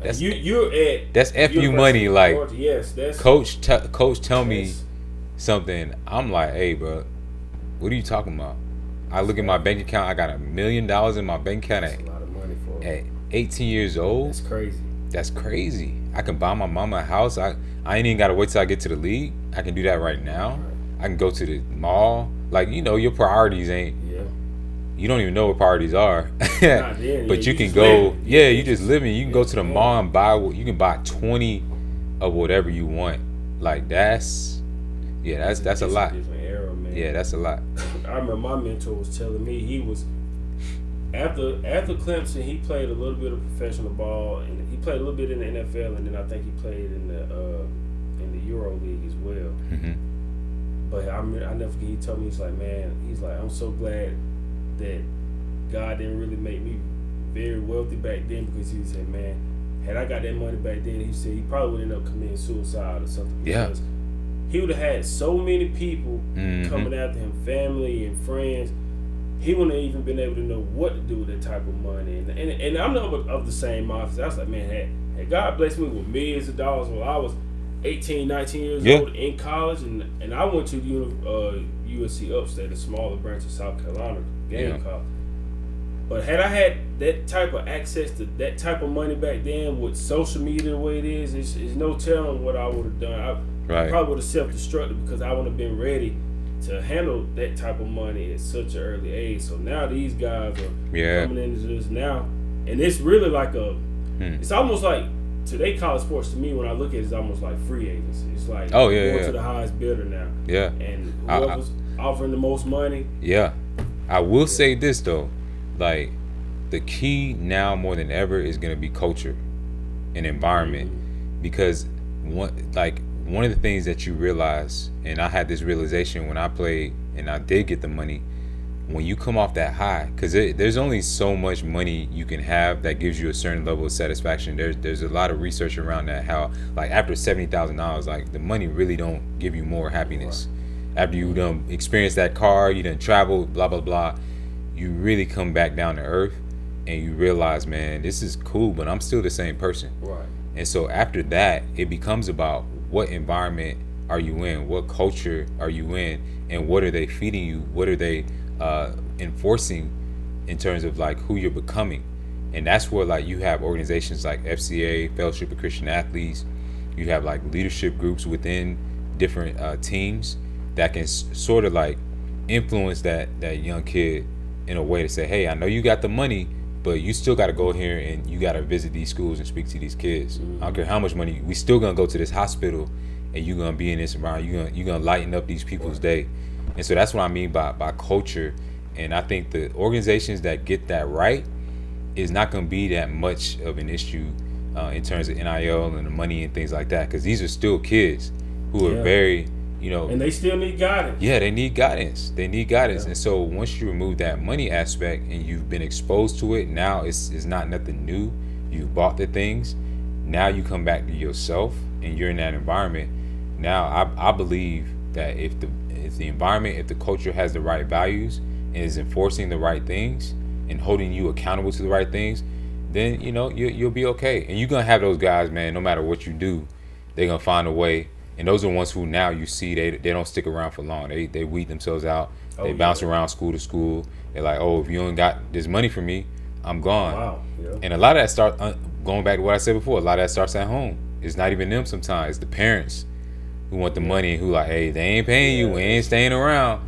you're at that's FU money. Like, yes, that's coach tell me something. I'm like, hey, bro, what are you talking about? I look at my bank account. I got $1 million in my bank account that's a lot of money for at 18 years old. That's crazy. That's crazy. I can buy my mama a house. I ain't even gotta wait till I get to the league. I can do that right now. Right. I can go to the mall. Like, you know, your priorities ain't. Yeah. You don't even know what priorities are. But you can go. Yeah, you just living. You can go to the mall and buy. You can buy 20 of whatever you want. Like that's a lot. Different era, man. Yeah, that's a lot. I remember my mentor was telling me he was after Clemson. He played a little bit of professional ball, and he played a little bit in the NFL, and then I think he played in the Euro League as well. Mm-hmm. But I never forget. He told me, he's like, I'm so glad that God didn't really make me very wealthy back then, because he said, man, had I got that money back then, he said he probably would end up committing suicide or something. Because he would have had so many people coming after him, family and friends. He wouldn't have even been able to know what to do with that type of money. And I'm not of the same mindset. I was like, man, had God blessed me with millions of dollars when I was 18, 19 years old in college, and I went to USC Upstate, a smaller branch of South Carolina, College. But had I had that type of access to that type of money back then with social media the way it is, it's no telling what I would have done. I probably would have self-destructed, because I wouldn't have been ready to handle that type of money at such an early age. So now these guys are coming into this now, and it's really like it's almost like today college sports, to me, when I look at it, it's almost like free agency. It's like going to the highest bidder now. Yeah. And whoever's offering the most money. Yeah. I will say this though, like the key now more than ever is going to be culture and environment, because one of the things that you realize, and I had this realization when I played and I did get the money, when you come off that high, because there's only so much money you can have that gives you a certain level of satisfaction. There's a lot of research around that, how like after $70,000, like the money really don't give you more happiness. After you done experience that car, you done travel, blah blah blah, you really come back down to earth and you realize, man, this is cool, but I'm still the same person. Right. And so after that, it becomes about what environment are you in, what culture are you in, and what are they feeding you, what are they enforcing in terms of like who you're becoming. And that's where like you have organizations like FCA, Fellowship of Christian Athletes. You have like leadership groups within different teams that can sort of like influence that young kid in a way to say, hey, I know you got the money, but you still got to go here and you got to visit these schools and speak to these kids. I don't care how much money, we still gonna go to this hospital, and you're gonna be in this environment. You're gonna lighten up these people's day. And so that's what I mean by culture. And I think the organizations that get that right is not going to be that much of an issue in terms of NIL and the money and things like that, because these are still kids who are very, and they still need guidance. Yeah, they need guidance. And so once you remove that money aspect and you've been exposed to it, now it's not nothing new. You've bought the things. Now you come back to yourself and you're in that environment. Now I believe that if the environment, if the culture has the right values and is enforcing the right things and holding you accountable to the right things, then you'll be okay. And you're gonna have those guys, man. No matter what you do, they're gonna find a way. And those are the ones who now you see they don't stick around for long. They weed themselves out. They bounce around school to school. They're like, oh, if you ain't got this money for me, I'm gone. Wow. Yeah. And a lot of that starts going back to what I said before. A lot of that starts at home. It's not even them sometimes. It's the parents who want the money, who like, hey, they ain't paying you, we ain't staying around.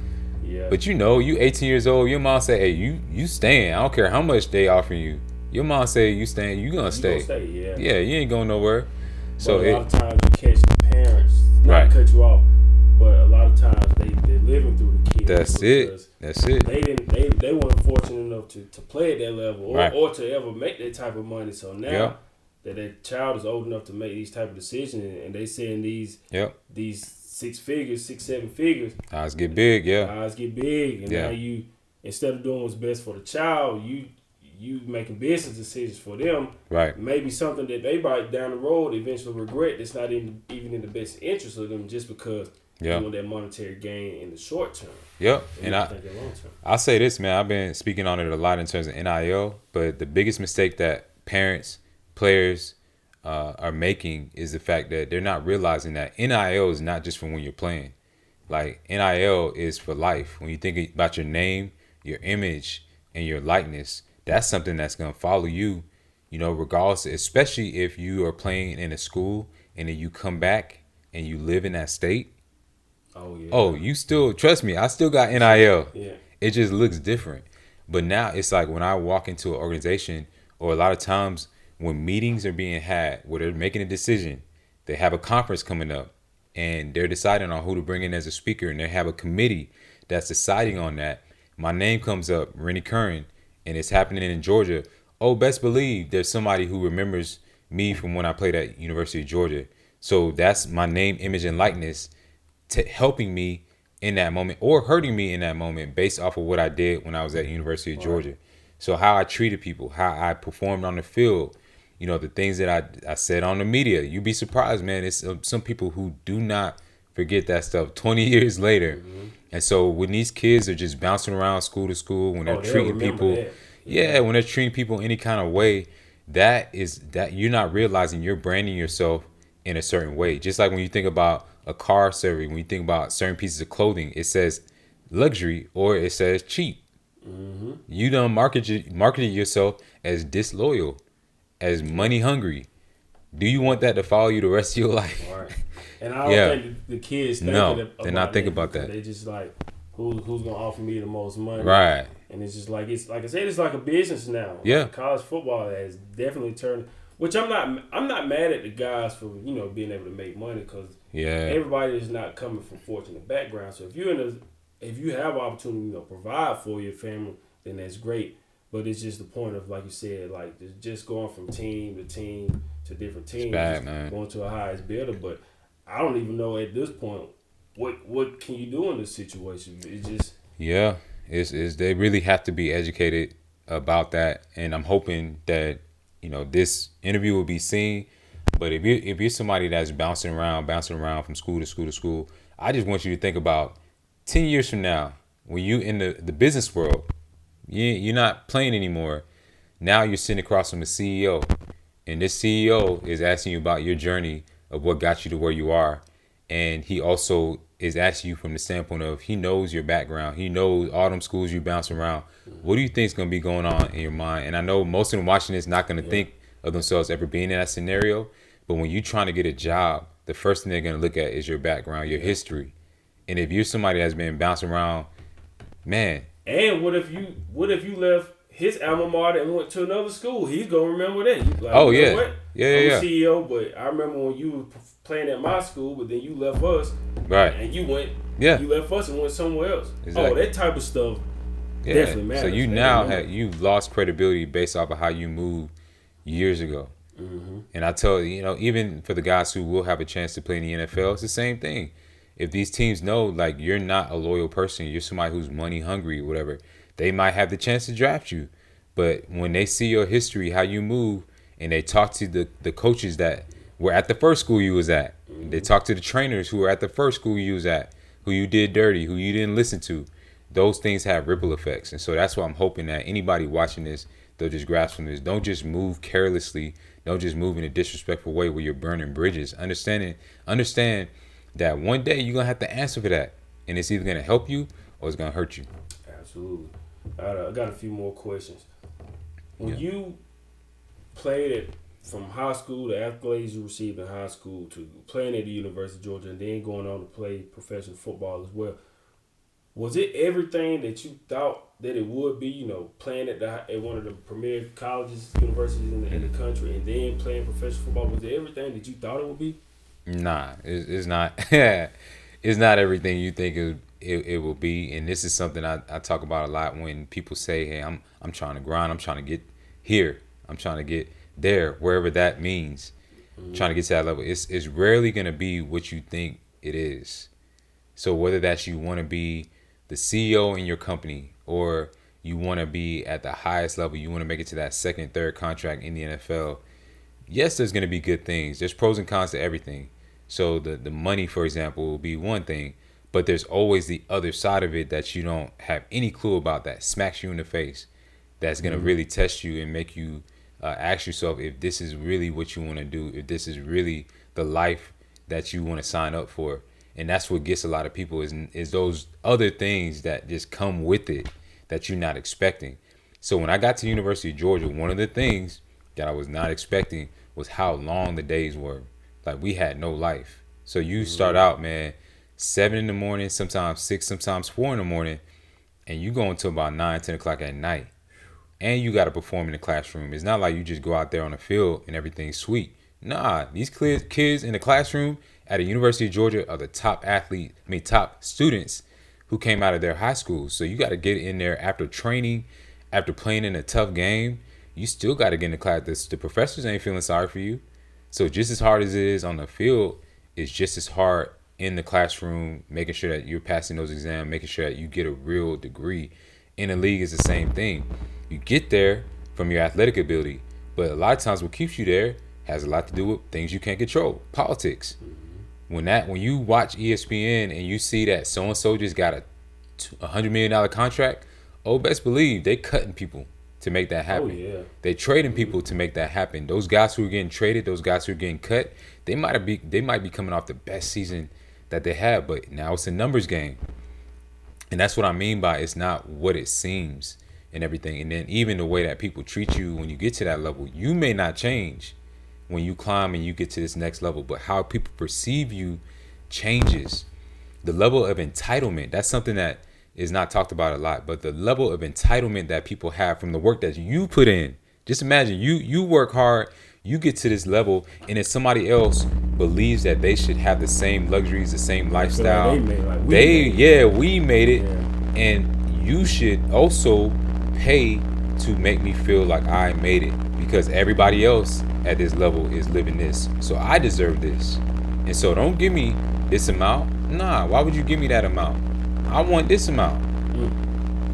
Yeah. But you 18 years old. Your mom say, "Hey, you staying? I don't care how much they offering you." Your mom say, "You staying? You gonna You gonna stay? stay, yeah. Yeah, you ain't going nowhere." But So a lot of times you catch the parents, not right. to cut you off, but a lot of times they're living through the kids. That's it. That's it. They weren't fortunate enough to play at that level Right. or to ever make that type of money. So now Yep. that that child is old enough to make these type of decisions and they saying these 6 figures, 6, 7 figures. Eyes get big, yeah. Eyes get big, and now you, instead of doing what's best for the child, you making business decisions for them. Right. Maybe something that they might down the road eventually regret. That's not even in the best interest of them, just because you want that monetary gain in the short term. Yep. And I'll say this, man. I've been speaking on it a lot in terms of NIL, but the biggest mistake that parents, players are making is the fact that they're not realizing that NIL is not just for when you're playing. Like, NIL is for life. When you think about your name, your image, and your likeness, that's something that's going to follow you, regardless, especially if you are playing in a school and then you come back and you live in that state. Oh, yeah. Oh, you still, trust me, I still got NIL. Yeah. It just looks different. But now it's like when I walk into an organization, or a lot of times when meetings are being had where they're making a decision, they have a conference coming up and they're deciding on who to bring in as a speaker, and they have a committee that's deciding on that. My name comes up, Rennie Curran, and it's happening in Georgia. Oh, best believe there's somebody who remembers me from when I played at University of Georgia. So that's my name, image, and likeness helping me in that moment or hurting me in that moment based off of what I did when I was at University of Georgia. So how I treated people, how I performed on the field, the things that I said on the media. You'd be surprised, man. It's some people who do not forget that stuff 20 years later. Mm-hmm. And so when these kids are just bouncing around school to school, when they're treating people, when they're treating people any kind of way, that you're not realizing you're branding yourself in a certain way. Just like when you think about a car survey, when you think about certain pieces of clothing, it says luxury or it says cheap. Mm-hmm. You done marketed yourself as disloyal, as money hungry. Do you want that to follow you the rest of your life? Right. And I don't think the kids think they're not thinking about that. They just like, who's gonna offer me the most money? Right. And it's just like I said, it's like a business now. Yeah. Like college football has definitely turned. Which I'm not mad at the guys for being able to make money, because everybody is not coming from fortunate backgrounds. So if you have opportunity to provide for your family, then that's great. But it's just the point of, like you said, like just going from team to team to different teams, going to a highest bidder. But I don't even know at this point what can you do in this situation. It's just it's they really have to be educated about that, and I'm hoping that this interview will be seen. But if you're somebody that's bouncing around from school to school to school, I just want you to think about 10 years from now, when you in the business world, you're not playing anymore. Now you're sitting across from a CEO, and this CEO is asking you about your journey of what got you to where you are. And he also is asking you from the standpoint of, he knows your background. He knows all them schools you bounce around. What do you think is going to be going on in your mind? And I know most of them watching this not going to think of themselves ever being in that scenario. But when you're trying to get a job, the first thing they're going to look at is your background, your history. And if you're somebody that's been bouncing around, man. And what if you left his alma mater and went to another school? He's going to remember that. Like, what? I'm a CEO, but I remember when you were playing at my school, but then you left us. Right. And you went. Yeah. You left us and went somewhere else. Exactly. Oh, that type of stuff definitely matters. So you now you've lost credibility based off of how you moved years ago. Mm-hmm. And I tell you, even for the guys who will have a chance to play in the NFL, it's the same thing. If these teams know, like, you're not a loyal person, you're somebody who's money hungry or whatever, they might have the chance to draft you. But when they see your history, how you move, and they talk to the coaches that were at the first school you was at, they talk to the trainers who were at the first school you was at, who you did dirty, who you didn't listen to, those things have ripple effects. And so that's why I'm hoping that anybody watching this, they'll just grasp from this. Don't just move carelessly. Don't just move in a disrespectful way where you're burning bridges. Understand that one day you're going to have to answer for that. And it's either going to help you or it's going to hurt you. Absolutely. I got a few more questions. When you played from high school, the accolades you received in high school, to playing at the University of Georgia and then going on to play professional football as well, Was it everything that you thought that it would be? You know, playing at one of the premier colleges, universities in the country, and then playing professional football. Was it everything that you thought it would be? Nah, it's not. It's not everything you think it will be. And this is something I talk about a lot when people say, "Hey, I'm trying to grind. I'm trying to get here. I'm trying to get there, wherever that means. Trying to get to that level." It's rarely gonna be what you think it is. So whether that's you want to be the CEO in your company, or you want to be at the highest level, you want to make it to that second, third contract in the NFL. Yes, there's going to be good things. There's pros and cons to everything. So the money, for example, will be one thing, but there's always the other side of it that you don't have any clue about, that smacks you in the face, that's going to really test you and make you ask yourself if this is really what you want to do, if this is really the life that you want to sign up for. And that's what gets a lot of people is those other things that just come with it that you're not expecting. So when I got to the University of Georgia, one of the things that I was not expecting was how long the days were. Like, we had no life. So you start out, man, 7 in the morning, sometimes 6, sometimes 4 in the morning, and you go until about 9, 10 o'clock at night. And you got to perform in the classroom. It's not like you just go out there on the field and everything's sweet. Nah, these kids in the classroom at the University of Georgia are the top students who came out of their high schools. So you got to get in there after training, after playing in a tough game. You still got to get in the class. The professors ain't feeling sorry for you. So just as hard as it is on the field, it's just as hard in the classroom, making sure that you're passing those exams, making sure that you get a real degree. In the league is the same thing. You get there from your athletic ability, but a lot of times what keeps you there has a lot to do with things you can't control. Politics. When you watch ESPN and you see that so and so just got a $100 million contract, oh, best believe they cutting people to make that happen. Oh, yeah. They trading people to make that happen. Those guys who are getting traded, those guys who are getting cut, they might be coming off the best season that they have, but now it's a numbers game. And that's what I mean by it's not what it seems and everything. And then even the way that people treat you when you get to that level, you may not change when you climb and you get to this next level, but how people perceive you changes. The level of entitlement, that's something that is not talked about a lot, but the level of entitlement that people have from the work that you put in. Just imagine you work hard, you get to this level, and then somebody else believes that they should have the same luxuries, the same lifestyle. We made it, and you should also pay to make me feel like I made it, because everybody else at this level is living this, so I deserve this. And so don't give me this amount. Nah, why would you give me that amount? I want this amount.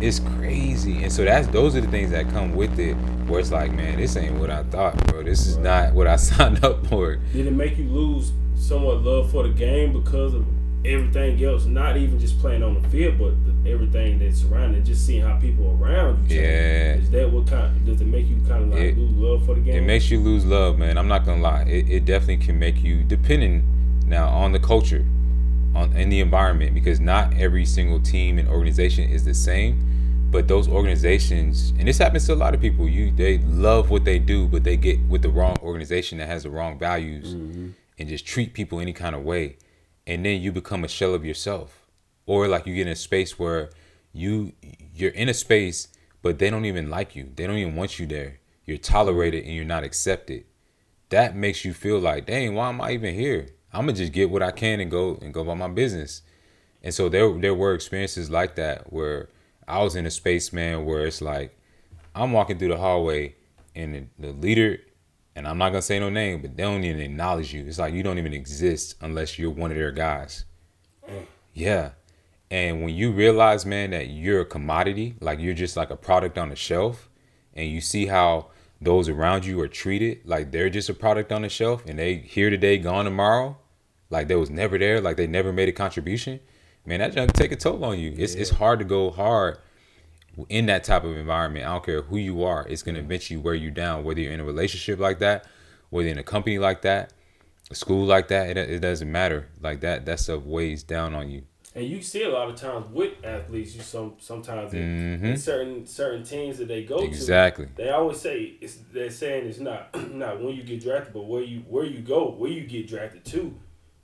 It's crazy. And so those are the things that come with it, where it's like, man, this ain't what I thought, bro. This is not what I signed up for. Did it make you lose somewhat love for the game because of everything else? Not even just playing on the field, but everything that's surrounding, just seeing how people around you change. Yeah. Is that what does it make you kind of like lose love for the game? It makes you lose love, man. I'm not gonna lie. It definitely can make you, depending now on the culture, in the environment, because not every single team and organization is the same. But those organizations, and this happens to a lot of people, they love what they do, but they get with the wrong organization that has the wrong values and just treat people any kind of way. And then you become a shell of yourself. Or like you get in a space where you're in a space, but they don't even like you. They don't even want you there. You're tolerated and you're not accepted. That makes you feel like, dang, why am I even here? I'm gonna just get what I can and go about my business. And so there were experiences like that where I was in a space, man, where it's like I'm walking through the hallway and the leader, and I'm not gonna say no name, but they don't even acknowledge you. It's like you don't even exist unless you're one of their guys. Yeah. And when you realize, man, that you're a commodity, like you're just like a product on the shelf, and you see how those around you are treated like they're just a product on the shelf and they here today, gone tomorrow, like they was never there, like they never made a contribution, man, that's gonna take a toll on you. It's hard to go hard in that type of environment. I don't care who you are. It's gonna eventually wear you down, whether you're in a relationship like that, whether you're in a company like that, a school like that. It doesn't matter. Like that stuff weighs down on you. And you see a lot of times with athletes, sometimes in certain teams that they go to, they always say they're saying it's not when you get drafted, but where you go, where you get drafted to.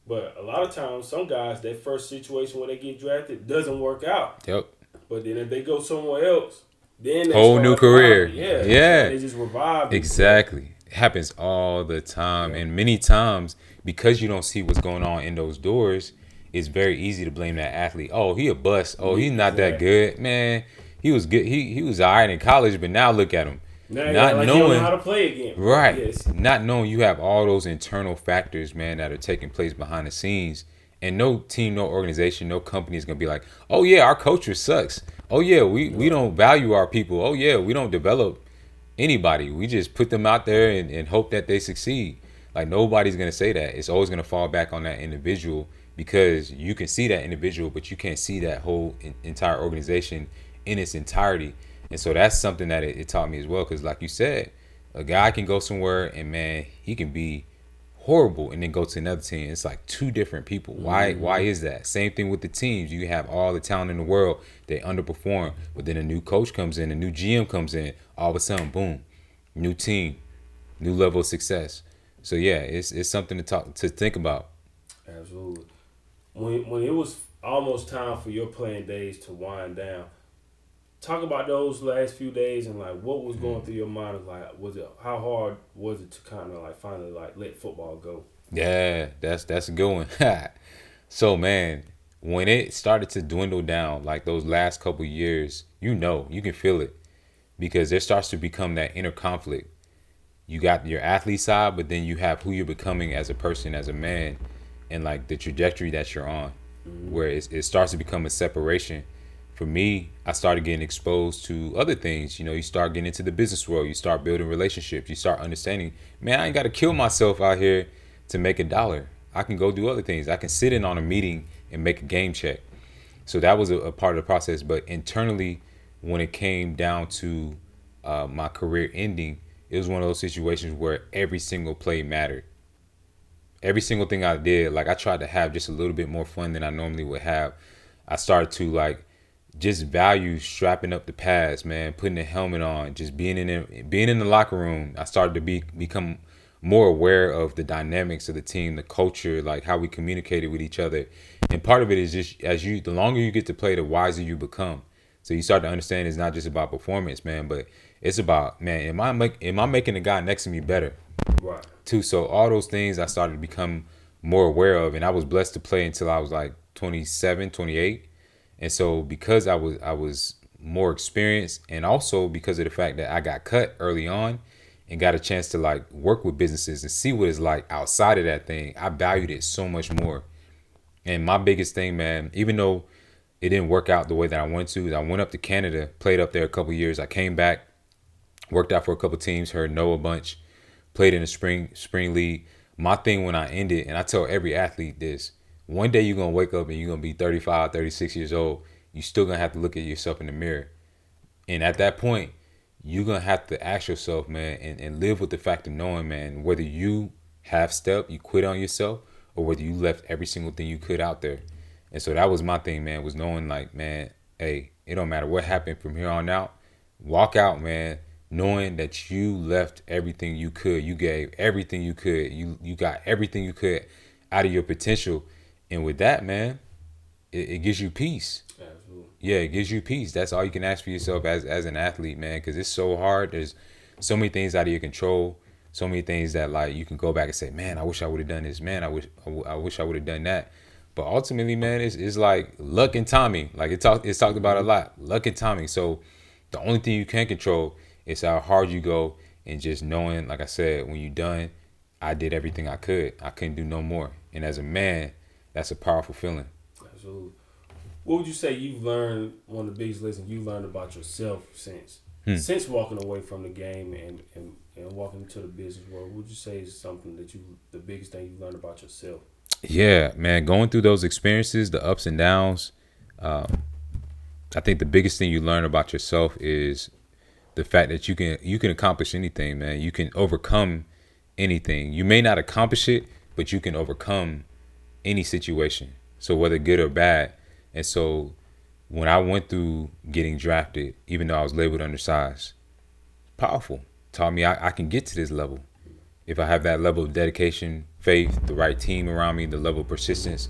But a lot of times, some guys, that first situation where they get drafted doesn't work out. Yep. But then if they go somewhere else, then they Whole start new career. thriving. Yeah. Yeah. They just revive Exactly. It happens all the time. Yeah. And many times, because you don't see what's going on in those doors, it's very easy to blame that athlete. Oh, he a bust. Oh, he's not that good. Man, he was good. He was all right in college, but now look at him. Now Not like knowing you don't know how to play again. right. Yes. Not knowing you have all those internal factors, man, that are taking place behind the scenes. And no team, no organization, no company is gonna be like, oh yeah, our culture sucks. Oh yeah, we don't value our people. Oh yeah, we don't develop anybody. We just put them out there and hope that they succeed. Like nobody's gonna say that. It's always gonna fall back on that individual because you can see that individual, but you can't see that whole entire organization in its entirety. And so that's something that it taught me as well. Because like you said, a guy can go somewhere and man, he can be horrible and then go to another team. It's like two different people. Why is that? Same thing with the teams. You have all the talent in the world, they underperform, but then a new coach comes in, a new GM comes in, all of a sudden, boom, new team, new level of success. So yeah, it's something to think about. Absolutely. When it was almost time for your playing days to wind down, talk about those last few days and like what was going through your mind. Like, was it how hard was it to kind of like finally like let football go? Yeah, that's a good one. So man, when it started to dwindle down, like those last couple years, you can feel it because there starts to become that inner conflict. You got your athlete side, but then you have who you're becoming as a person, as a man, and like the trajectory that you're on, where it starts to become a separation. For me, I started getting exposed to other things. You know, you start getting into the business world, you start building relationships, you start understanding, man, I ain't got to kill myself out here to make a dollar. I can go do other things. I can sit in on a meeting and make a game check. So that was a part of the process. But internally, when it came down to my career ending, it was one of those situations where every single play mattered. Every single thing I did, like I tried to have just a little bit more fun than I normally would have. I started to like just value strapping up the pads, man, putting the helmet on, just being in the locker room. I started to become more aware of the dynamics of the team, the culture, like how we communicated with each other. And part of it is just the longer you get to play, the wiser you become. So you start to understand it's not just about performance, man, but it's about, man, am I making the guy next to me better? Right. Too. So all those things I started to become more aware of, and I was blessed to play until I was like 27, 28. And so because I was more experienced, and also because of the fact that I got cut early on and got a chance to like work with businesses and see what it's like outside of that thing, I valued it so much more. And my biggest thing, man, even though it didn't work out the way that I wanted to, is I went up to Canada, played up there a couple years. I came back, worked out for a couple teams, heard no a bunch, played in the spring league. My thing when I ended, and I tell every athlete this, one day you're going to wake up and you're going to be 35, 36 years old. You still going to have to look at yourself in the mirror. And at that point, you're going to have to ask yourself, man, and live with the fact of knowing, man, whether you half-stepped, you quit on yourself, or whether you left every single thing you could out there. And so that was my thing, man, was knowing like, man, hey, it don't matter what happened from here on out. Walk out, man, knowing that you left everything you could. You gave everything you could. You got everything you could out of your potential. And with that, man, it gives you peace. Absolutely. Yeah, it gives you peace. That's all you can ask for yourself as an athlete, man, because it's so hard. There's so many things out of your control, so many things that like you can go back and say, man, I wish I would have done this. Man, I wish I would have done that. But ultimately, man, it's like luck and timing. Like it's talked about a lot, luck and timing. So the only thing you can control is how hard you go, and just knowing, like I said, when you're done, I did everything I could. I couldn't do no more. And as a man, that's a powerful feeling. Absolutely. What would you say you've learned, one of the biggest lessons you've learned about yourself since walking away from the game and walking into the business world? What would you say is something that the biggest thing you've learned about yourself? Yeah, man, going through those experiences, the ups and downs, I think the biggest thing you learn about yourself is the fact that you can accomplish anything, man. You can overcome anything. You may not accomplish it, but you can overcome any situation. So whether good or bad. And so when I went through getting drafted, even though I was labeled undersized, powerful. Taught me I can get to this level if I have that level of dedication, faith, the right team around me, the level of persistence.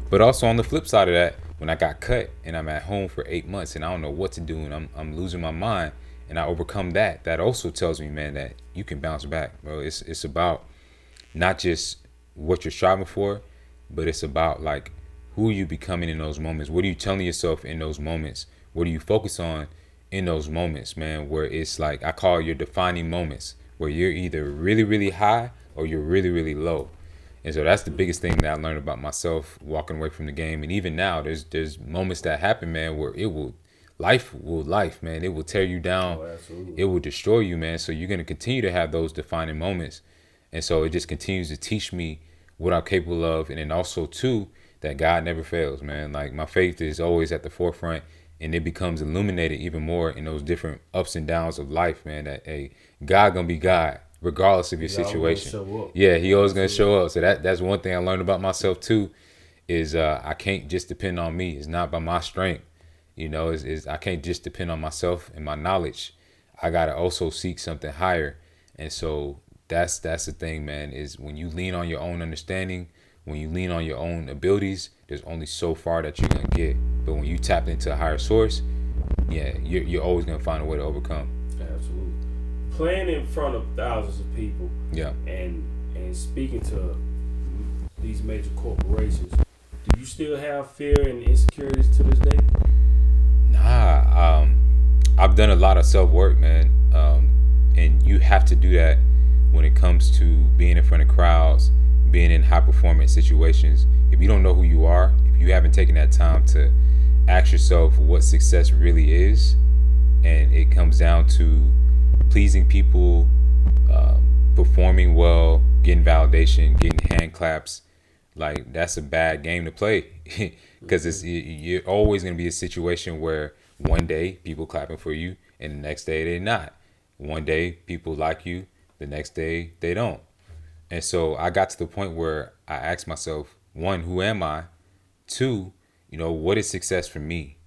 But also on the flip side of that, when I got cut and I'm at home for 8 months and I don't know what to do and I'm losing my mind and I overcome that, that also tells me, man, that you can bounce back, bro. It's about not just what you're striving for, but it's about like who are you becoming in those moments? What are you telling yourself in those moments? What do you focus on in those moments, man? Where it's like I call your defining moments, where you're either really, really high or you're really, really low. And so that's the biggest thing that I learned about myself walking away from the game. And even now, there's moments that happen, man, where life, man. It will tear you down. Oh, absolutely. It will destroy you, man. So you're gonna continue to have those defining moments. And so it just continues to teach me what I'm capable of, and then also too that God never fails, man. Like my faith is always at the forefront, and it becomes illuminated even more in those different ups and downs of life, man. That God gonna be God regardless of your situation. Yeah, He always gonna show up. So that's one thing I learned about myself too, is I can't just depend on me. It's not by my strength, you know. Is I can't just depend on myself and my knowledge. I gotta also seek something higher, and so that's the thing, man. Is when you lean on your own understanding, when you lean on your own abilities, there's only so far that you're gonna get. But when you tap into a higher source, yeah, you're always gonna find a way to overcome. Absolutely. Playing in front of thousands of people, Yeah, and speaking to these major corporations, do you still have fear and insecurities to this day? nah. I've done a lot of self work, man, and you have to do that when it comes to being in front of crowds, being in high performance situations. If you don't know who you are, if you haven't taken that time to ask yourself what success really is, and it comes down to pleasing people, performing well, getting validation, getting hand claps, like that's a bad game to play, because you're always going to be a situation where one day people clapping for you and the next day they're not. One day people like you, the next day they don't. And so I got to the point where I asked myself, one, who am I? Two, what is success for me?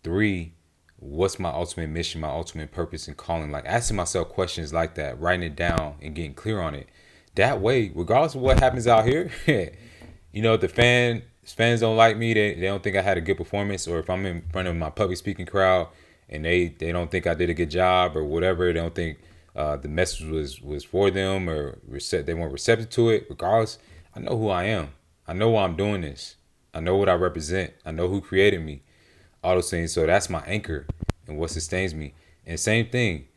Three, what's my ultimate mission, my ultimate purpose and calling? Like asking myself questions like that, writing it down and getting clear on it. That way, regardless of what happens out here, if the fans don't like me, they don't think I had a good performance, or if I'm in front of my public speaking crowd and they don't think I did a good job or whatever, they don't think the message was for them, or they weren't receptive to it. Regardless, I know who I am. I know why I'm doing this. I know what I represent. I know who created me. All those things. So that's my anchor and what sustains me. And same thing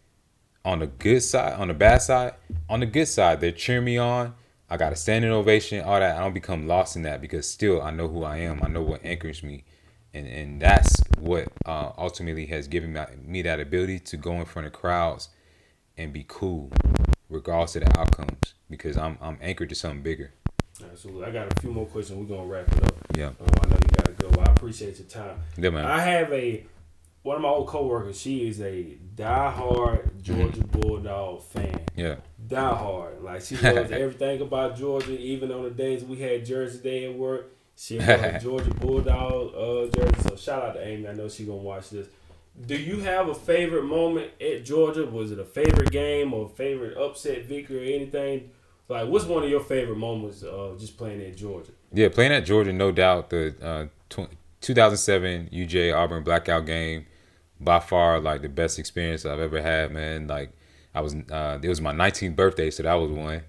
on the good side, on the bad side. On the good side, they're cheering me on. I got a standing ovation, all that. I don't become lost in that, because still I know who I am. I know what anchors me. And that's what ultimately has given me that ability to go in front of crowds and be cool regardless of the outcomes, because I'm anchored to something bigger. Absolutely. I got a few more questions. We're gonna wrap it up. Yeah. I know you gotta go. I appreciate your time. Yeah, man. I have one of my old coworkers. She is a diehard Georgia Bulldog fan. Yeah. Diehard. Like she loves everything about Georgia. Even on the days we had Jersey Day at work, she wore Georgia Bulldog jersey. So shout out to Amy. I know she gonna watch this. Do you have a favorite moment at Georgia? Was it a favorite game or favorite upset victory or anything? Like, what's one of your favorite moments just playing at Georgia? Yeah, playing at Georgia, no doubt. The 2007 UJ Auburn blackout game, by far like the best experience I've ever had, man. Like it was my 19th birthday, so that was one.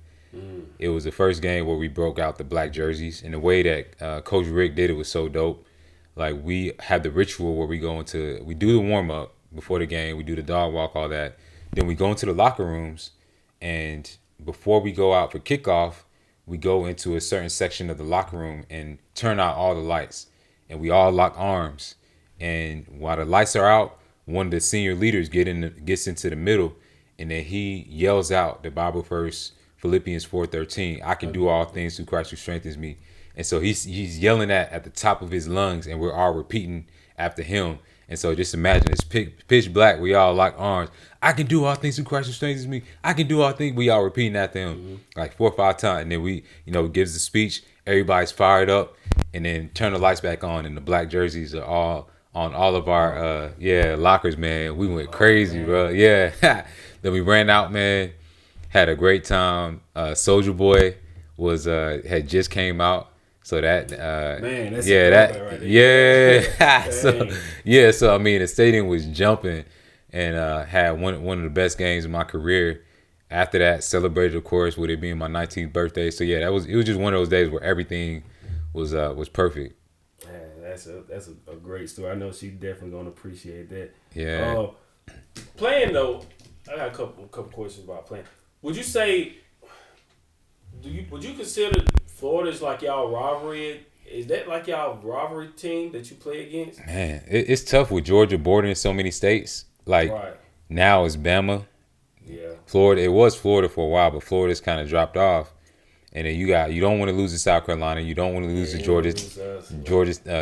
It was the first game where we broke out the black jerseys, and the way that Coach Rick did it was so dope. Like we had the ritual where we do the warm up before the game, we do the dog walk, all that. Then we go into the locker rooms, and before we go out for kickoff, we go into a certain section of the locker room and turn out all the lights, and we all lock arms. And while the lights are out, one of the senior leaders gets into the middle, and then he yells out the Bible verse, Philippians 4:13. I can do all things through Christ who strengthens me. And so he's yelling at the top of his lungs, and we're all repeating after him. And so just imagine it's pitch black. We all lock arms. I can do all things through Christ who strengthens me. I can do all things. We all repeating after him like 4 or 5 times. And then we, gives the speech. Everybody's fired up, and then turn the lights back on, and the black jerseys are all on all of our lockers, man. We went crazy, bro. Yeah. Then we ran out, man. Had a great time. Soldier Boy was had just came out. So that Man, that's yeah, a that right there. yeah. So Dang. yeah, so I mean the stadium was jumping and had one of the best games of my career. After that, celebrated of course with it being my 19th birthday. So yeah, it was just one of those days where everything was perfect. Man, that's a great story. I know she's definitely gonna appreciate that. Yeah. Playing though, I got a couple questions about playing. Would you say would you consider Florida's like y'all rivalry? Is that like y'all rivalry team that you play against? Man, it's tough with Georgia bordering so many states. Like Right. now it's Bama, Yeah. Florida. It was Florida for a while, but Florida's kind of dropped off. And then you don't want to lose to South Carolina. You don't want to lose to Georgia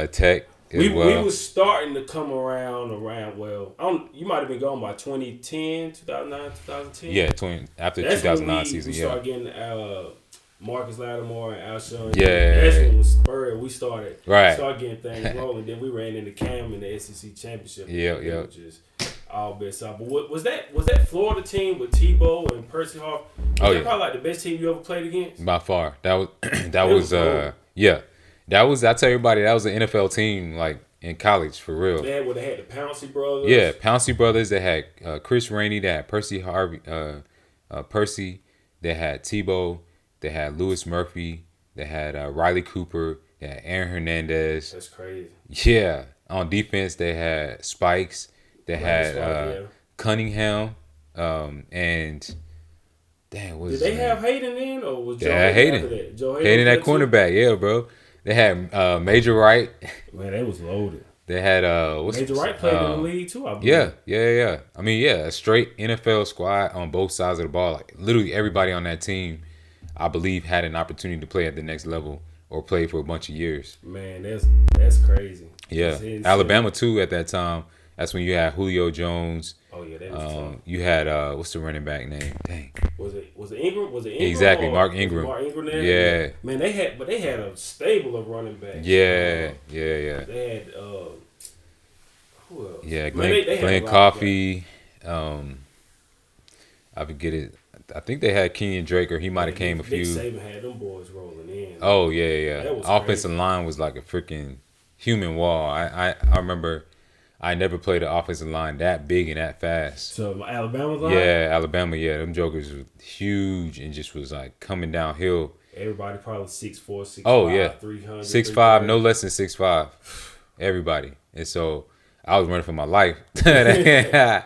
Tech as We well. was starting to come around. Well, you might have been gone by 2010, 2009, 2010. Yeah, after the 2009 season. We Yeah, started getting Marcus Lattimore and Alshon. Yeah. That's when was spurred. We started Right. getting things rolling. Then we ran into Cam in the SEC championship. Yeah. Which is all best out. But was that Florida team with Tebow and Percy Hall? Was that probably like the best team you ever played against? by far. That was cool. yeah. That was, I tell everybody, that was an NFL team like in college for real. They had the Pouncey brothers. Yeah, Pouncey brothers. They had Chris Rainey. They had Percy. They had Tebow. They had Lewis Murphy. They had Riley Cooper. They had Aaron Hernandez. That's crazy. Yeah. On defense, they had Spikes. They had Cunningham. And damn, did they have Hayden in, or was Joe Hayden after that? Joe Hayden at cornerback? Yeah, bro. They had Major Wright. Man, they was loaded. They had Major Wright played in the league too, I believe. Yeah. I mean, yeah, a straight NFL squad on both sides of the ball. Like literally everybody on that team, I believe, had an opportunity to play at the next level or play for a bunch of years. Man, that's crazy. Yeah, Alabama too at that time. That's when you had Julio Jones. Oh yeah, that was tough. You had what's the running back name? Dang. Was it Ingram? Was it Ingram? Exactly, Mark Ingram. Mark Ingram there? Yeah. Man, they had a stable of running backs. Yeah. They had who else? Yeah, they Glenn Coffey. I forget it. I think they had Kenyon Drake, or he might have came a few. Nick Saban had them boys rolling in. Oh yeah. That was Offensive crazy. line was like a freaking human wall. I remember I never played an offensive line that big and that fast. So Alabama's line? Yeah, Alabama, yeah. Them jokers were huge and just was like coming downhill. Everybody probably 6'4", 6'5", Oh yeah. 300. 6'5", no less than 6'5". Everybody. And so I was running for my life. That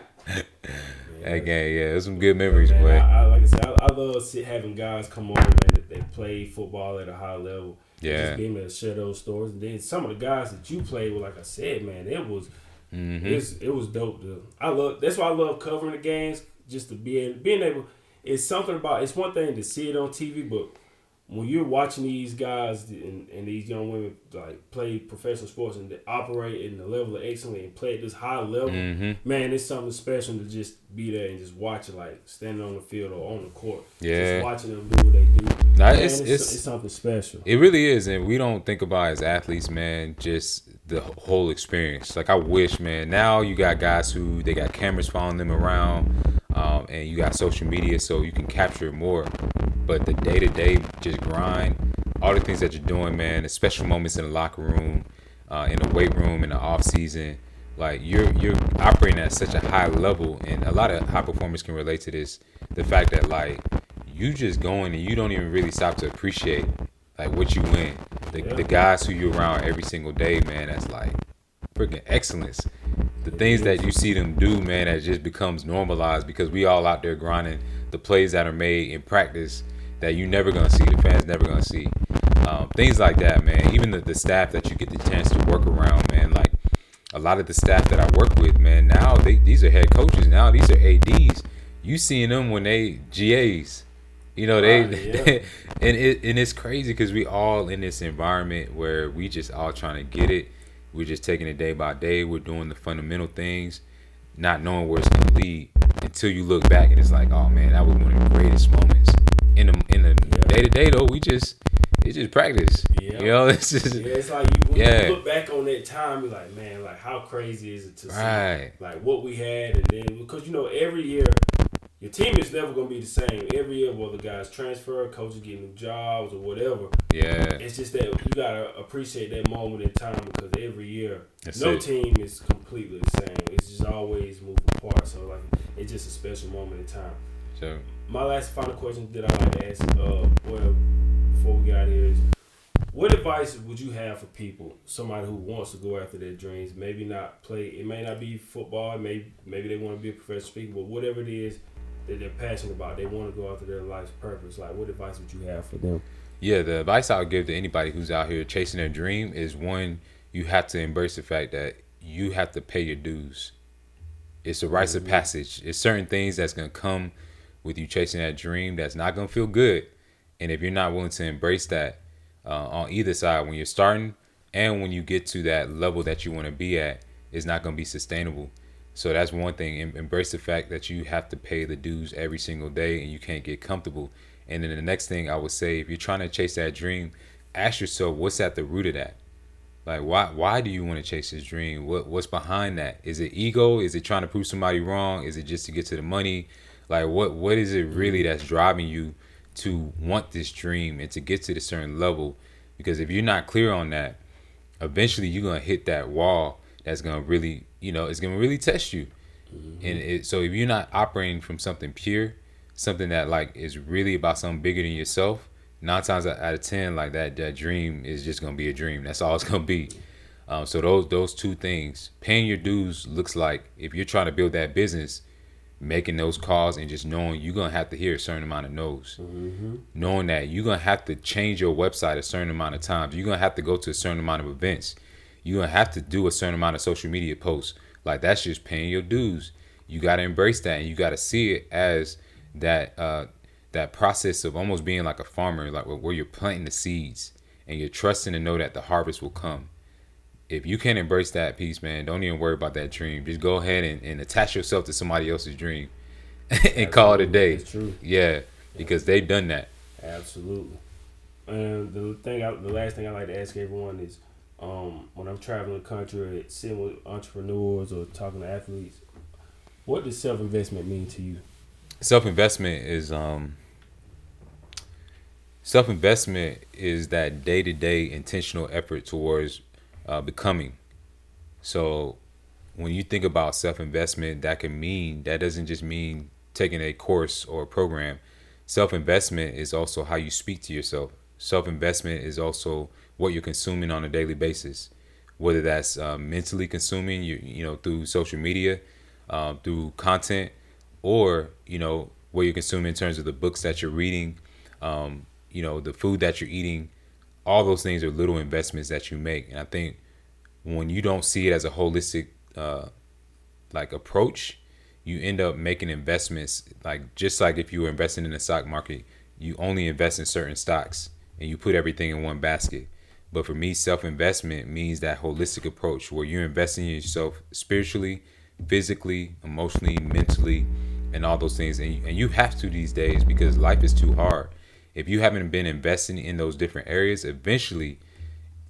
game, yeah. It was some good memories, man, boy. like I said, I love having guys come on, man, that they play football at a high level. Yeah. Just being able to share those stories. And then some of the guys that you played with, like I said, man, it was dope. That's why I love covering the games. Just to being able, it's something about. It's one thing to see it on TV, but when you're watching these guys and these young women like play professional sports and they operate in the level of excellence and play at this high level, man, it's something special to just be there and just watch it, like standing on the field or on the court. Yeah. Just watching them do what they do. Nah, man, it's something special. It really is, and we don't think about as athletes, man, just the whole experience. Like I wish, man, now you got guys who they got cameras following them around, and you got social media, so you can capture more. But the day-to-day just grind, all the things that you're doing, man, the special moments in the locker room, in the weight room, in the off season, like you're operating at such a high level, and a lot of high performers can relate to this. The fact that like you just going and you don't even really stop to appreciate like what you win. The guys who you're around every single day, man, that's like freaking excellence. The things that you see them do, man, that just becomes normalized because we all out there grinding the plays that are made in practice that you never gonna see, the fans never gonna see. Things like that, man. Even the staff that you get the chance to work around, man. Like a lot of the staff that I work with, man, now these are head coaches. Now these are ADs. You seeing them when they GAs. You know, and it's crazy because we all in this environment where we just all trying to get it. We're just taking it day by day. We're doing the fundamental things, not knowing where it's gonna lead until you look back and it's like, oh man, that was one of the greatest moments. In the day to day though, it's just practice. Yeah. You know, it's just it's like when you look back on that time, you're like, man, like how crazy is it to see like what we had, and then because every year your team is never going to be the same every year, whether guys transfer, coaches get new jobs or whatever. Yeah. It's just that you got to appreciate that moment in time because every year, That's no it. team is completely the same. It's just always moving apart. So, like, it's just a special moment in time. So, my last final question that I like to ask, before we get out of here is, what advice would you have for people, somebody who wants to go after their dreams, maybe not play, it may not be football, maybe they want to be a professional speaker, but whatever it is that they're passionate about, they want to go after their life's purpose, like what advice would you have for them? yeah, the advice I would give to anybody who's out here chasing their dream is, one, you have to embrace the fact that you have to pay your dues. It's a rites of passage. It's certain things that's going to come with you chasing that dream that's not going to feel good. And if you're not willing to embrace that, on either side, when you're starting and when you get to that level that you want to be at, it's not going to be sustainable. So that's one thing. Embrace the fact that you have to pay the dues every single day and you can't get comfortable. And then the next thing I would say, if you're trying to chase that dream, ask yourself, what's at the root of that? Like, why do you want to chase this dream? What's behind that? Is it ego? Is it trying to prove somebody wrong? Is it just to get to the money? Like, what is it really that's driving you to want this dream and to get to this certain level? Because if you're not clear on that, eventually you're going to hit that wall that's going to really, it's going to really test you. And so if you're not operating from something pure, something that like is really about something bigger than yourself, 9 times out of 10, like that dream is just going to be a dream. That's all it's going to be. So those two things, paying your dues looks like, if you're trying to build that business, making those calls and just knowing you're going to have to hear a certain amount of no's. Knowing that you're going to have to change your website a certain amount of times. You're going to have to go to a certain amount of events. You're going to have to do a certain amount of social media posts. Like, that's just paying your dues. You got to embrace that, and you got to see it as that process of almost being like a farmer, like where you're planting the seeds and you're trusting to know that the harvest will come. If you can't embrace that piece, man, don't even worry about that dream. Just go ahead and attach yourself to somebody else's dream and call it a day. That's true. Yeah, because they've done that. Absolutely. And the last thing I like to ask everyone is, when I'm traveling the country, sitting with entrepreneurs or talking to athletes, what does self-investment mean to you? Self-investment is that day-to-day intentional effort towards becoming. So when you think about self-investment, that doesn't just mean taking a course or a program. Self-investment is also how you speak to yourself. Self-investment is also what you're consuming on a daily basis, whether that's mentally consuming through social media, through content, or what you're consuming in terms of the books that you're reading, the food that you're eating. All those things are little investments that you make. And I think when you don't see it as a holistic approach, you end up making investments just like if you were investing in the stock market, you only invest in certain stocks and you put everything in one basket. But for me, self-investment means that holistic approach where you're investing in yourself spiritually, physically, emotionally, mentally, and all those things. And you have to these days because life is too hard. If you haven't been investing in those different areas, eventually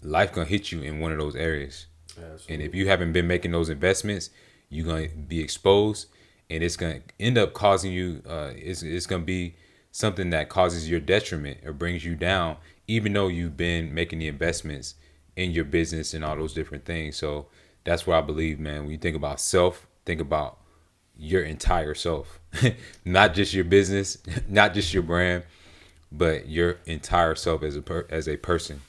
life gonna hit you in one of those areas. Absolutely. And if you haven't been making those investments, you're gonna be exposed, and it's gonna end up causing you. It's gonna be something that causes your detriment or brings you down, even though you've been making the investments in your business and all those different things. So that's where I believe, man, when you think about self, think about your entire self, not just your business, not just your brand, but your entire self as a person.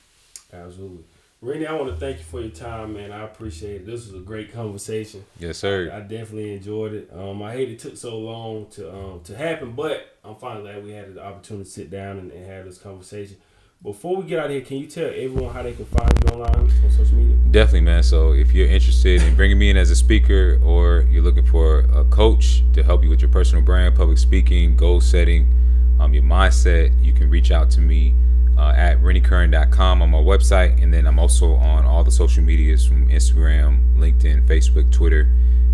Absolutely. Rennie, I want to thank you for your time, man. I appreciate it. This was a great conversation. Yes, sir. I definitely enjoyed it. I hate it took so long to happen, but I'm finally glad we had the opportunity to sit down and have this conversation. Before we get out of here, can you tell everyone how they can find you online on social media? Definitely, man. So if you're interested in bringing me in as a speaker, or you're looking for a coach to help you with your personal brand, public speaking, goal setting, your mindset, you can reach out to me at renniecurran.com on my website. And then I'm also on all the social medias from Instagram, LinkedIn, Facebook, Twitter,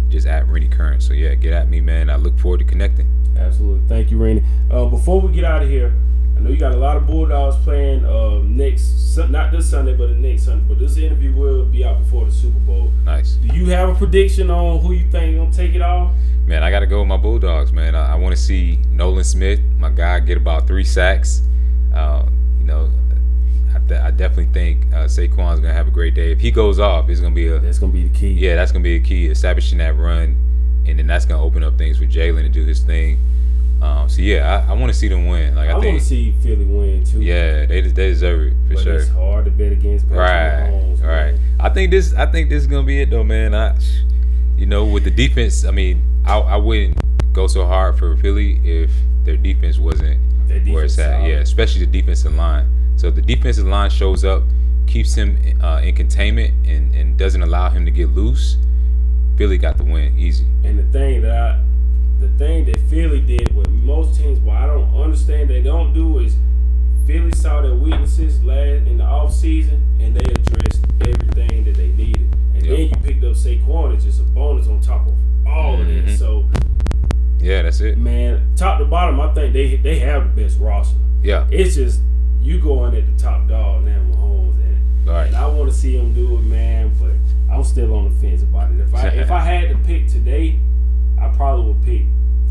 just at Rennie Curran. So yeah, get at me, man. I look forward to connecting. Absolutely. Thank you, Rennie. Before we get out of here, I know you got a lot of Bulldogs playing next not this Sunday, but the next Sunday. But this interview will be out before the Super Bowl. Nice. Do you have a prediction on who you think gonna take it all? Man, I got to go with my Bulldogs, man. I want to see Nolan Smith, my guy, get about 3 sacks. I definitely think Saquon's going to have a great day. If he goes off, it's going to be That's going to be the key. Yeah, that's going to be a key, establishing that run, and then that's going to open up things for Jalen to do his thing. I want to see them win. I want to see Philly win, too. Yeah, they deserve it, for sure. It's hard to bet against Patrick Mahomes. Right. I think this is going to be it, though, man. With the defense, I wouldn't go so hard for Philly if their defense wasn't where it's at. Yeah, especially the defensive line. So if the defensive line shows up, keeps him in containment, and doesn't allow him to get loose, Philly got the win easy. And the thing that Philly did with most teams, what I don't understand they don't do is Philly saw their weaknesses in the offseason, and they addressed everything that they needed. And then you picked up Saquon as just a bonus on top of all of that. So yeah, that's it. Man, top to bottom, I think they have the best roster. Yeah. It's just you going at the top dog now, Mahomes, and I want to see him do it, man. But I'm still on the fence about it. If I had to pick today, I probably would pick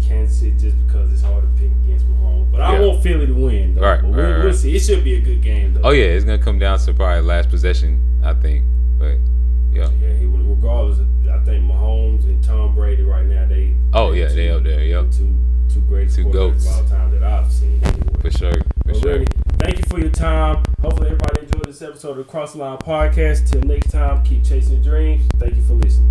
Kansas City just because it's hard to pick against Mahomes. But I want Philly to win, though. Right, but we'll see. It should be a good game, though. Oh yeah, it's gonna come down to probably last possession, I think. But yeah. Yeah, regardless, I think Mahomes and Tom Brady right now they up there. Yep. Two greatest quarterbacks of all time that I've seen anyway. For sure. Rennie, thank you for your time. Hopefully everybody enjoyed this episode of the Cross the Line Podcast. Till next time, keep chasing your dreams. Thank you for listening.